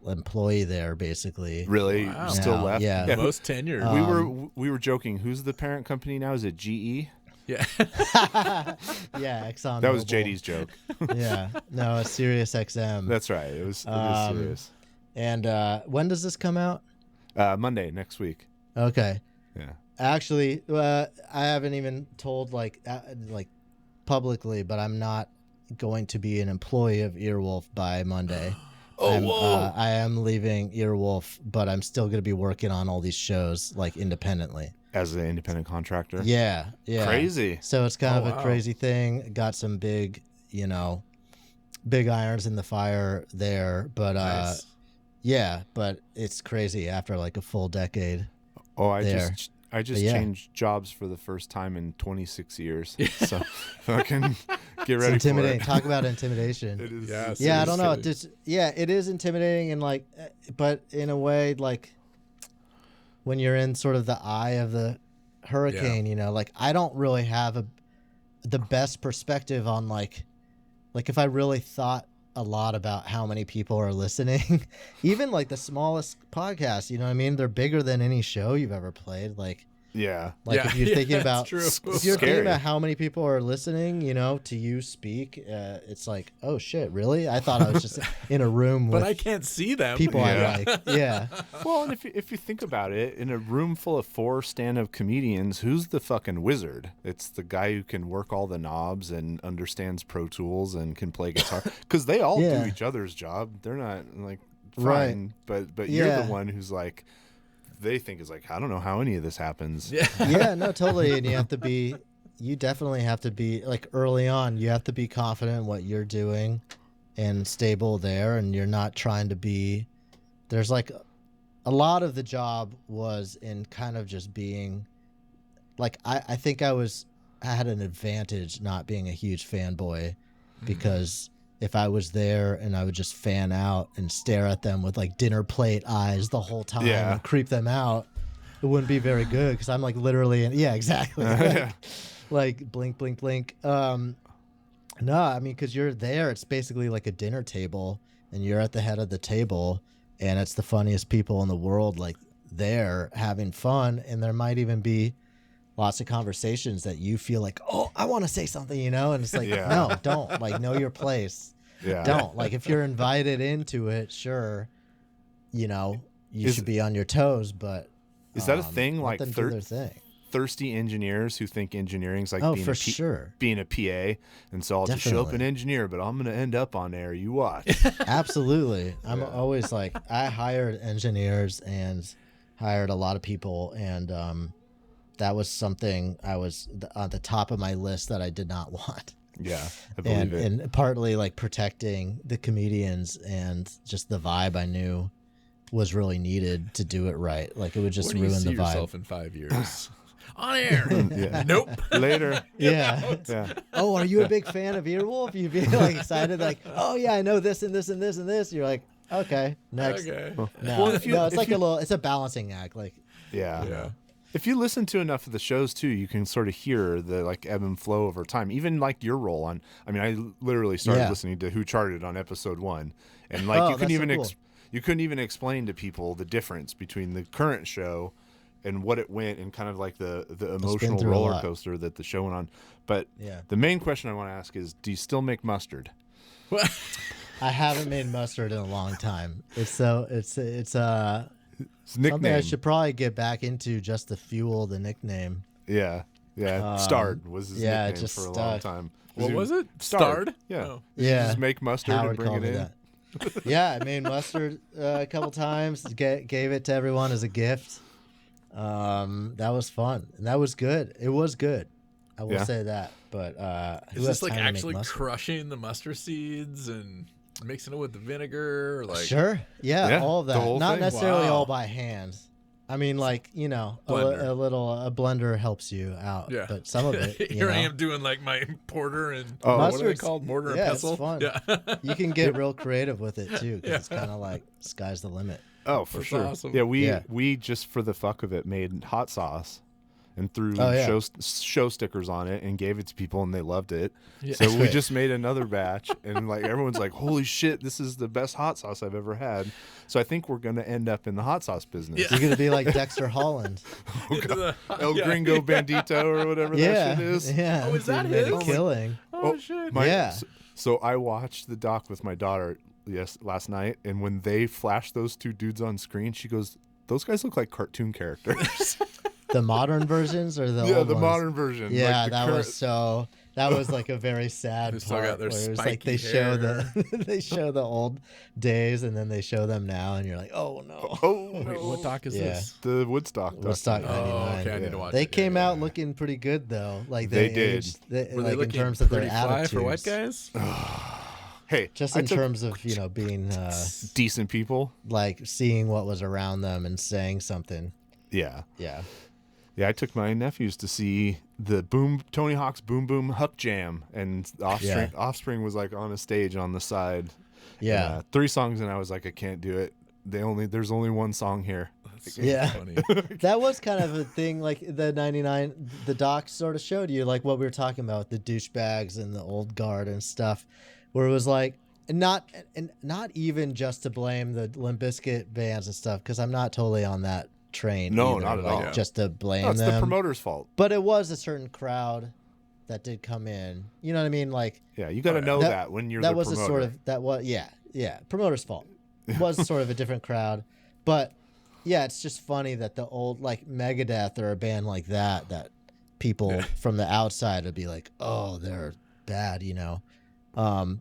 employee there basically. Really? Wow. Still Now, left? yeah. Most tenured. We were joking. Who's the parent company now? Is it GE? Yeah. Yeah, Exxon. That was Mobil. JD's joke. Yeah, no, it's Sirius XM. That's right. It was serious. And when does this come out? Monday next week. Okay. Yeah. Actually, I haven't even told like publicly, but I'm not going to be an employee of Earwolf by Monday. Whoa. I am leaving Earwolf, but I'm still going to be working on all these shows like independently. As an independent contractor. Yeah. Crazy. So it's kind of wow. a crazy thing. Got some big irons in the fire there, but Nice. yeah, but it's crazy after like a full decade. Oh, I there. I just changed jobs for the first time in 26 years. So fucking get ready for it. Talk about intimidation. It is. Yeah, I don't know. It is intimidating, and like, but in a way, like when you're in sort of the eye of the hurricane, you know, like I don't really have the best perspective on like if I really thought a lot about how many people are listening, even like the smallest podcast, you know what I mean? They're bigger than any show you've ever played. Like, if you're thinking about, if you're thinking about how many people are listening, you know, to you speak, it's like, oh shit, really? I thought I was just in a room with, but I can't see them. People I like. Yeah. Well, and if you think about it, in a room full of 4 stand-up comedians, who's the fucking wizard? It's the guy who can work all the knobs and understands Pro Tools and can play guitar, because they all do each other's job. They're not like fine, but you're the one who's like, they think is like, I don't know how any of this happens. Yeah, no, totally. And you definitely have to be like early on, you have to be confident in what you're doing and stable there. And you're not trying to be, there's like a lot of the job was in kind of just being like, I think I had an advantage not being a huge fanboy, because if I was there and I would just fan out and stare at them with like dinner plate eyes the whole time and creep them out, it wouldn't be very good, because I'm like literally exactly. Like blink, blink, blink. No, I mean, because you're there, it's basically like a dinner table and you're at the head of the table and it's the funniest people in the world like there having fun, and there might even be lots of conversations that you feel like, oh, I want to say something, you know, and it's like, no, don't, like, know your place. Don't, like, if you're invited into it, sure, you know, you should be on your toes, but is that a thing? Like thing. Thirsty engineers who think engineering's like being a PA, and so I'll just show up an engineer, but I'm gonna end up on air. You watch. Absolutely. I'm always like, I hired engineers and hired a lot of people, and that was something I was on the top of my list that I did not want. Yeah, I believe it. And partly like protecting the comedians and just the vibe I knew was really needed to do it right. Like it would just ruin the vibe. Yourself in 5 years? On air. Nope. Later. Yeah. Oh, are you a big fan of Earwolf? You'd be like excited, like, oh yeah, I know this and this and this and this. You're like, okay, next. Okay. No, it's a balancing act. Like, yeah. If you listen to enough of the shows too, you can sort of hear the like ebb and flow over time. Even like your role on, I mean, I literally started listening to Who Charted on episode 1, and like you couldn't even explain to people the difference between the current show and what it went, and kind of like the emotional roller coaster that the show went on. But the main question I want to ask is, do you still make mustard? I haven't made mustard in a long time. It's nickname. Something I should probably get back into, just to fuel the nickname. Yeah. Starred was his nickname just for a long time. What was it? Starred. Yeah. Oh. Yeah. Just make mustard Howard and bring it in. That. Yeah, I made mustard a couple times. Gave it to everyone as a gift. That was fun, and that was good. It was good. I will say that. But is this like actually crushing the mustard seeds and mixing it with the vinegar? Or like, sure. Yeah, all of that. Not necessarily all by hand. I mean, like, you know, a blender helps you out. Yeah. But some of it. Here I am doing like my porter and what are they called? Mortar and pestle. It's fun. Yeah. You can get real creative with it too, because it's kind of like sky's the limit. Oh, for sure. Awesome. Yeah, we just for the fuck of it made hot sauce and threw show stickers on it and gave it to people, and they loved it. Yeah. So we just made another batch, and like everyone's like, "Holy shit, this is the best hot sauce I've ever had." So I think we're gonna end up in the hot sauce business. Yeah. You're gonna be like Dexter Holland, El Gringo Bandito, or whatever that shit is. Yeah. Oh, is that his? Killing. Oh shit. So I watched the doc with my daughter last night, and when they flashed those two dudes on screen, she goes, "Those guys look like cartoon characters." The modern versions or the old the ones? modern version. Yeah, like that was like a very sad part. Got their where it was like they show the old days, and then they show them now, and you're like, oh no. Wait, what doc is this? The Woodstock. Woodstock 99. Oh, okay, I need to watch They it. came out looking pretty good though. Like they did. Were they in terms of their attitudes for white guys? Hey, just in terms of being decent people, like seeing what was around them and saying something. Yeah. Yeah, I took my nephews to see the Tony Hawk's Boom Boom Huck Jam, and Offspring was like on a stage on the side. Yeah, and, 3 songs, and I was like, I can't do it. There's only one song here. That's so Yeah. funny. that was kind of a thing. Like the '99, the doc sort of showed you like what we were talking about, the douchebags and the old guard and stuff, where it was like not even just to blame the Limp Bizkit bands and stuff, because I'm not totally on that train. No, either, not at like, all. Just to blame It's them. the promoter's fault. But it was a certain crowd that did come in. You know what I mean? Like, Yeah, you got to know that when you're that the was promoter. a sort of that was promoter's fault. It was sort of a different crowd, but yeah, it's just funny that the old like Megadeth or a band like that people from the outside would be like, oh, they're bad, you know.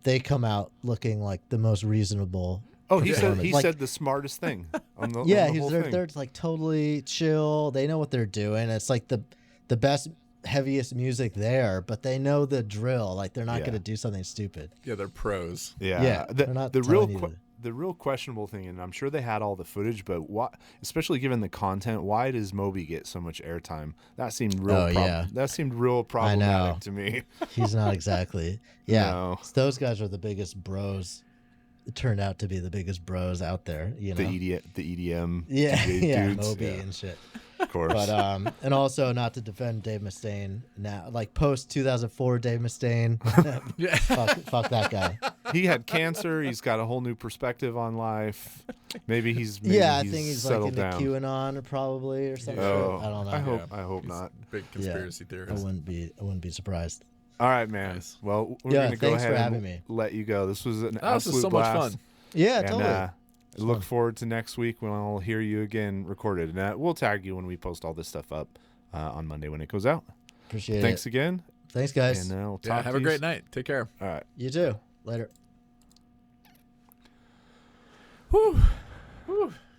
They come out looking like the most reasonable. Oh, he said like, said the smartest thing on the yeah, on the whole thing. they're like totally chill. They know what they're doing. It's like the best, heaviest music there, but they know the drill. Like they're not going to do something stupid. Yeah, they're pros. Yeah, they're not the telling you the real questionable thing, and I'm sure they had all the footage, but especially given the content, why does Moby get so much airtime? That seemed real. That seemed real problematic to me. He's not exactly. Yeah, No. Those guys are the biggest bros. It turned out to be the biggest bros out there. You know, the EDM. yeah, DJ dudes. Moby and shit. Of course. But and also not to defend Dave Mustaine now, like post 2004 Dave Mustaine. Yeah. fuck that guy. He had cancer. He's got a whole new perspective on life. Maybe I think he's like settled into down. QAnon probably or something. Oh, I don't know. I hope not. Big conspiracy I theorist. wouldn't be surprised. All right, man. Nice. Well, we're Yeah, going to go thanks for ahead having and me. let you go. This was an This absolute is so blast. much fun. Yeah, And totally. look forward to next week when I'll hear you again recorded. And we'll tag you when we post all this stuff up on Monday when it goes out. Appreciate it. Thanks again. Thanks, guys. And we'll Yeah, talk have to a you great night. Take care. All right. You too. Later. Whew.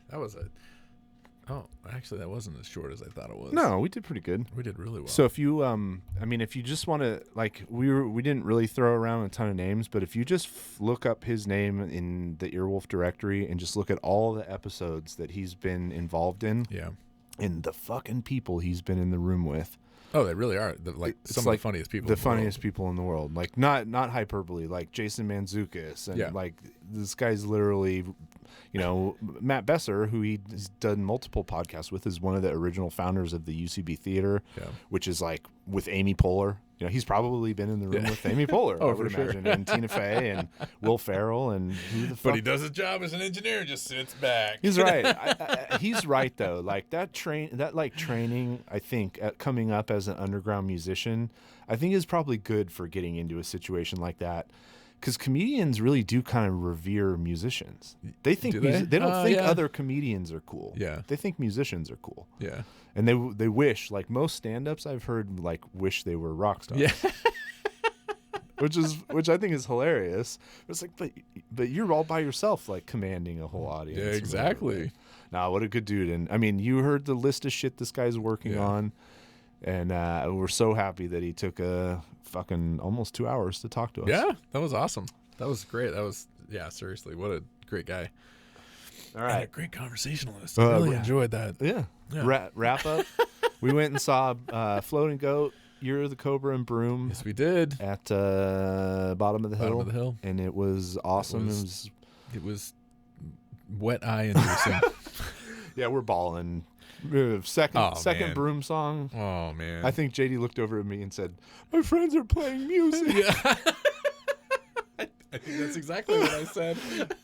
That was it. Oh, actually, that wasn't as short as I thought it was. No, we did pretty good. We did really well. So if you, if you just want to, like, we didn't really throw around a ton of names, but if you just look up his name in the Earwolf directory and just look at all the episodes that he's been involved in, yeah. and the fucking people he's been in the room with, Oh, they really are. It's Some like of the funniest people. the in the funniest world. people in the world. Like not hyperbole, like Jason Mantzoukas, and Yeah. like this guy's literally, Matt Besser, who he's done multiple podcasts with, is one of the original founders of the UCB Theater, Yeah. which is like with Amy Poehler. He's probably been in the room with Amy Poehler, Oh, I would for sure. imagine, and Tina Fey and Will Ferrell, and who the fuck. But he does his job as an engineer and just sits back. He's right. He's right though. Like training, I think, coming up as an underground musician, I think is probably good for getting into a situation like that. Because comedians really do kind of revere musicians. They think Do they? they don't think Yeah. other comedians are cool. Yeah. They think musicians are cool. Yeah. And they wish, like most stand-ups I've heard, like wish they were rock stars. Yeah. which I think is hilarious. It's like, but you're all by yourself, like commanding a whole audience. Yeah, exactly. Nah, what a good dude. And I mean, you heard the list of shit this guy's working Yeah. on, and we're so happy that he took fucking almost 2 hours to talk to us. Yeah. That was awesome. That was great. Seriously, what a great guy. All And a right. great conversationalist. I really enjoyed that. Yeah. Yeah. Wrap up. We went and saw Floating Goat, Year of the Cobra and Broom Yes, we did. at Bottom of the Hill. Bottom of the Hill. And it was awesome. It was wet eye inducing. Yeah, we're balling. Second man. Broom song. Oh, man. I think JD looked over at me and said, "My friends are playing music." Yeah. I think that's exactly what I said.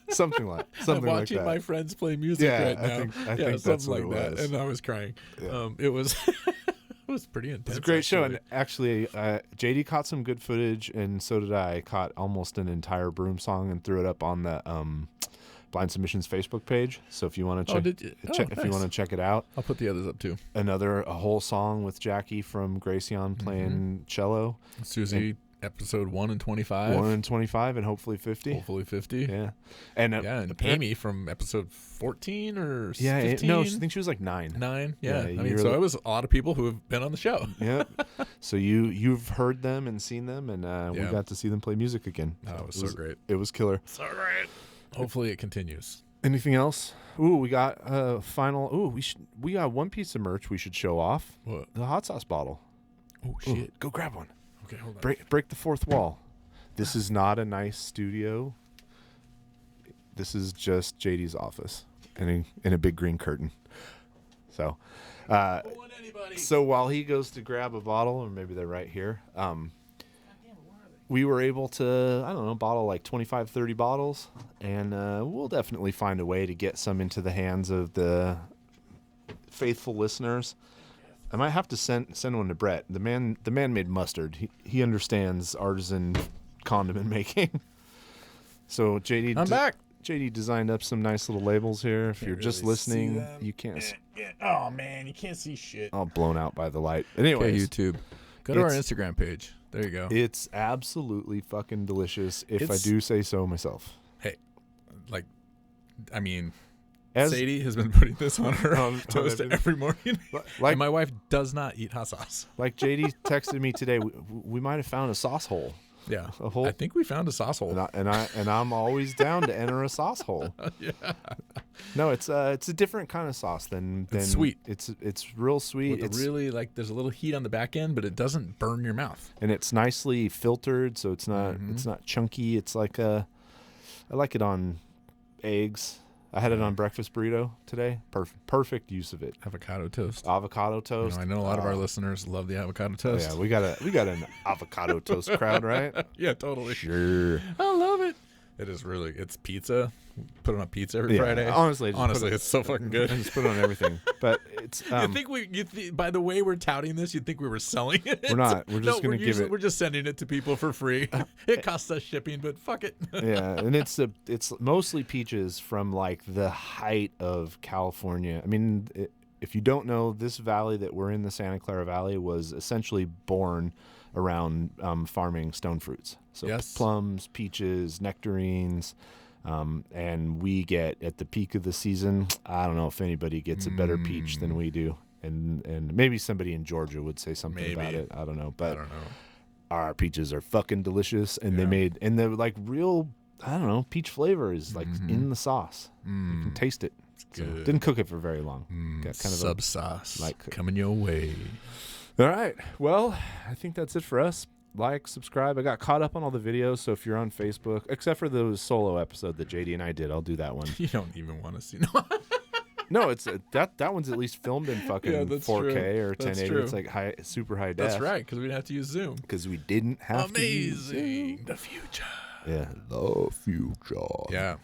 something like I'm watching that. my friends play music Yeah, right I now. think yeah, that's something what like it that. was. And I was crying. Yeah. It was it was pretty intense. It's a great show, actually. and actually, JD caught some good footage, and so did I. I caught almost an entire Broom song and threw it up on the Blynd Submyshynz Facebook page. So if you want to check, did you? Oh, if you nice. want to check it out, I'll put the others up too. a whole song with Jackie from Graceon playing cello, Susie, episode 1 and 25. 1 and 25, and hopefully 50. Hopefully 50. Yeah, and and Amy from episode 14 or 15? no, I think she was like 9. 9. Yeah. Yeah, I mean, so it was a lot of people who have been on the show. Yep. So you've heard them and seen them, and we Yeah. got to see them play music again. Oh, it was so great. It was killer. So great. Hopefully it continues. Anything else? Ooh, we got final. Ooh, we got one piece of merch we should show off. What? The hot sauce bottle. Oh shit! Ooh, go grab one. Okay, hold on. Break the fourth wall. This is not a nice studio. This is just JD's office in a big green curtain. So, so while he goes to grab a bottle, or maybe they're right here, we were able to, I don't know, bottle like 25, 30 bottles, and we'll definitely find a way to get some into the hands of the faithful listeners. I might have to send one to Brett. The man made mustard. He understands artisan condiment making. So JD, I'm back. JD designed up some nice little labels here. If you're just listening, you can't. Oh man, you can't see shit. All blown out by the light. Anyways, Okay, YouTube. Go to our Instagram page. There you go. It's absolutely fucking delicious, if I do say so myself. Hey, like, I mean, As Sadie has been putting this on her toast every morning. Like, and my wife does not eat hot sauce. Like JD texted me today, we might have found a sauce hole. Yeah, a hole. I think we found a sauce hole. And I'm always down to enter a sauce hole. Yeah. No, it's a different kind of sauce than it's sweet. It's real sweet. It's really like there's a little heat on the back end, but it doesn't burn your mouth. And it's nicely filtered, so it's not chunky. It's like I like it on eggs. I had it on breakfast burrito today. Perfect use of it. Avocado toast. Avocado toast. I know a lot of our listeners love the avocado toast. Yeah, we got an avocado toast crowd, right? Yeah, totally. Sure. I love it. It is really. It's pizza. Put it on pizza every Friday. Honestly, it's so fucking good. I just put it on everything. But it's. You think by the way we're touting this, you'd think we were selling it. We're not. We're just going to give it. We're just sending it to people for free. It costs us shipping, but fuck it. Yeah, and it's mostly peaches from like the height of California. I mean, if you don't know, this valley that we're in, the Santa Clara Valley, was essentially born around farming stone fruits. So yes. Plums, peaches, nectarines. And we get at the peak of the season, I don't know if anybody gets a better peach than we do. And maybe somebody in Georgia would say something about it. I don't know. But our peaches are fucking delicious. And they're like real, I don't know, peach flavor is like in the sauce. You can taste it. So didn't cook it for very long. Got kind of sub sauce coming your way. All right. Well, I think that's it for us. Like, subscribe. I got caught up on all the videos, so if you're on Facebook, except for the solo episode that JD and I did, I'll do that one. You don't even want to see. No, it's that one's at least filmed in fucking 4K or 1080. True. It's like super high def. That's right, because we didn't have to use Zoom. Because we didn't have to use Zoom. The future. Yeah, the future. Yeah.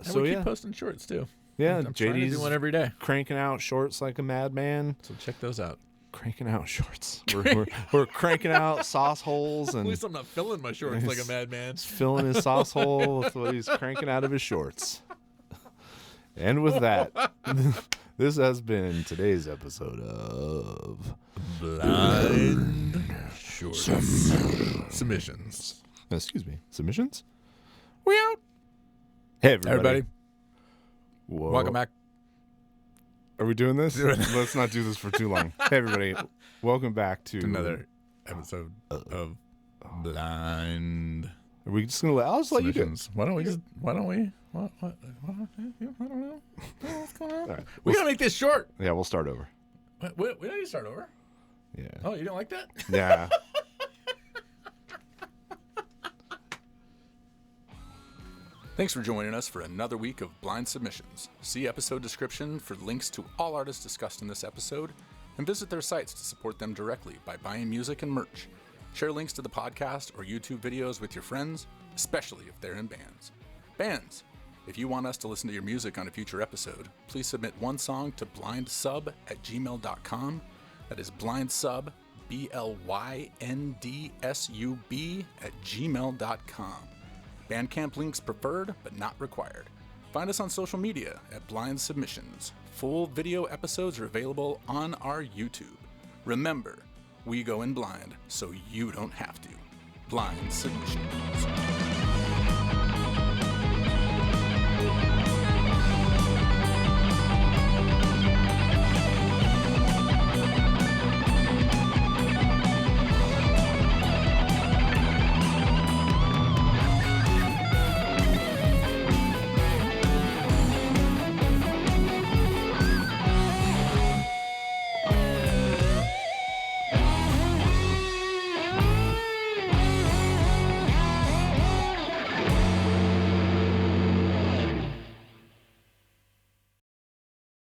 So we keep posting shorts too. Yeah, I'm trying to do one every day. Cranking out shorts like a madman. So check those out. Cranking out shorts. We're cranking out sauce holes, and at least I'm not filling my shorts like a madman. He's filling his sauce hole with what he's cranking out of his shorts. And with that, this has been today's episode of Blynd Submyshynz. Excuse me, submissions. We out. Hey everybody. Whoa. Welcome back. Are we doing this? Let's not do this for too long. Hey, everybody. Welcome back to another episode of Blynd. Are we just going to I'll just let you do it. Why don't we? I don't know. What's going on? All right. We got to make this short. Yeah, we'll start over. We don't need to start over. Yeah. Oh, you don't like that? Yeah. Thanks for joining us for another week of Blynd Submyshynz. See episode description for links to all artists discussed in this episode, and visit their sites to support them directly by buying music and merch. Share links to the podcast or YouTube videos with your friends, especially if they're in bands. Bands, if you want us to listen to your music on a future episode, please submit one song to blyndsub@gmail.com. That is blyndsub, blyndsub@gmail.com. Bandcamp links preferred, but not required. Find us on social media at Blynd Submyshynz. Full video episodes are available on our YouTube. Remember, we go in blind, so you don't have to. Blynd Submyshynz.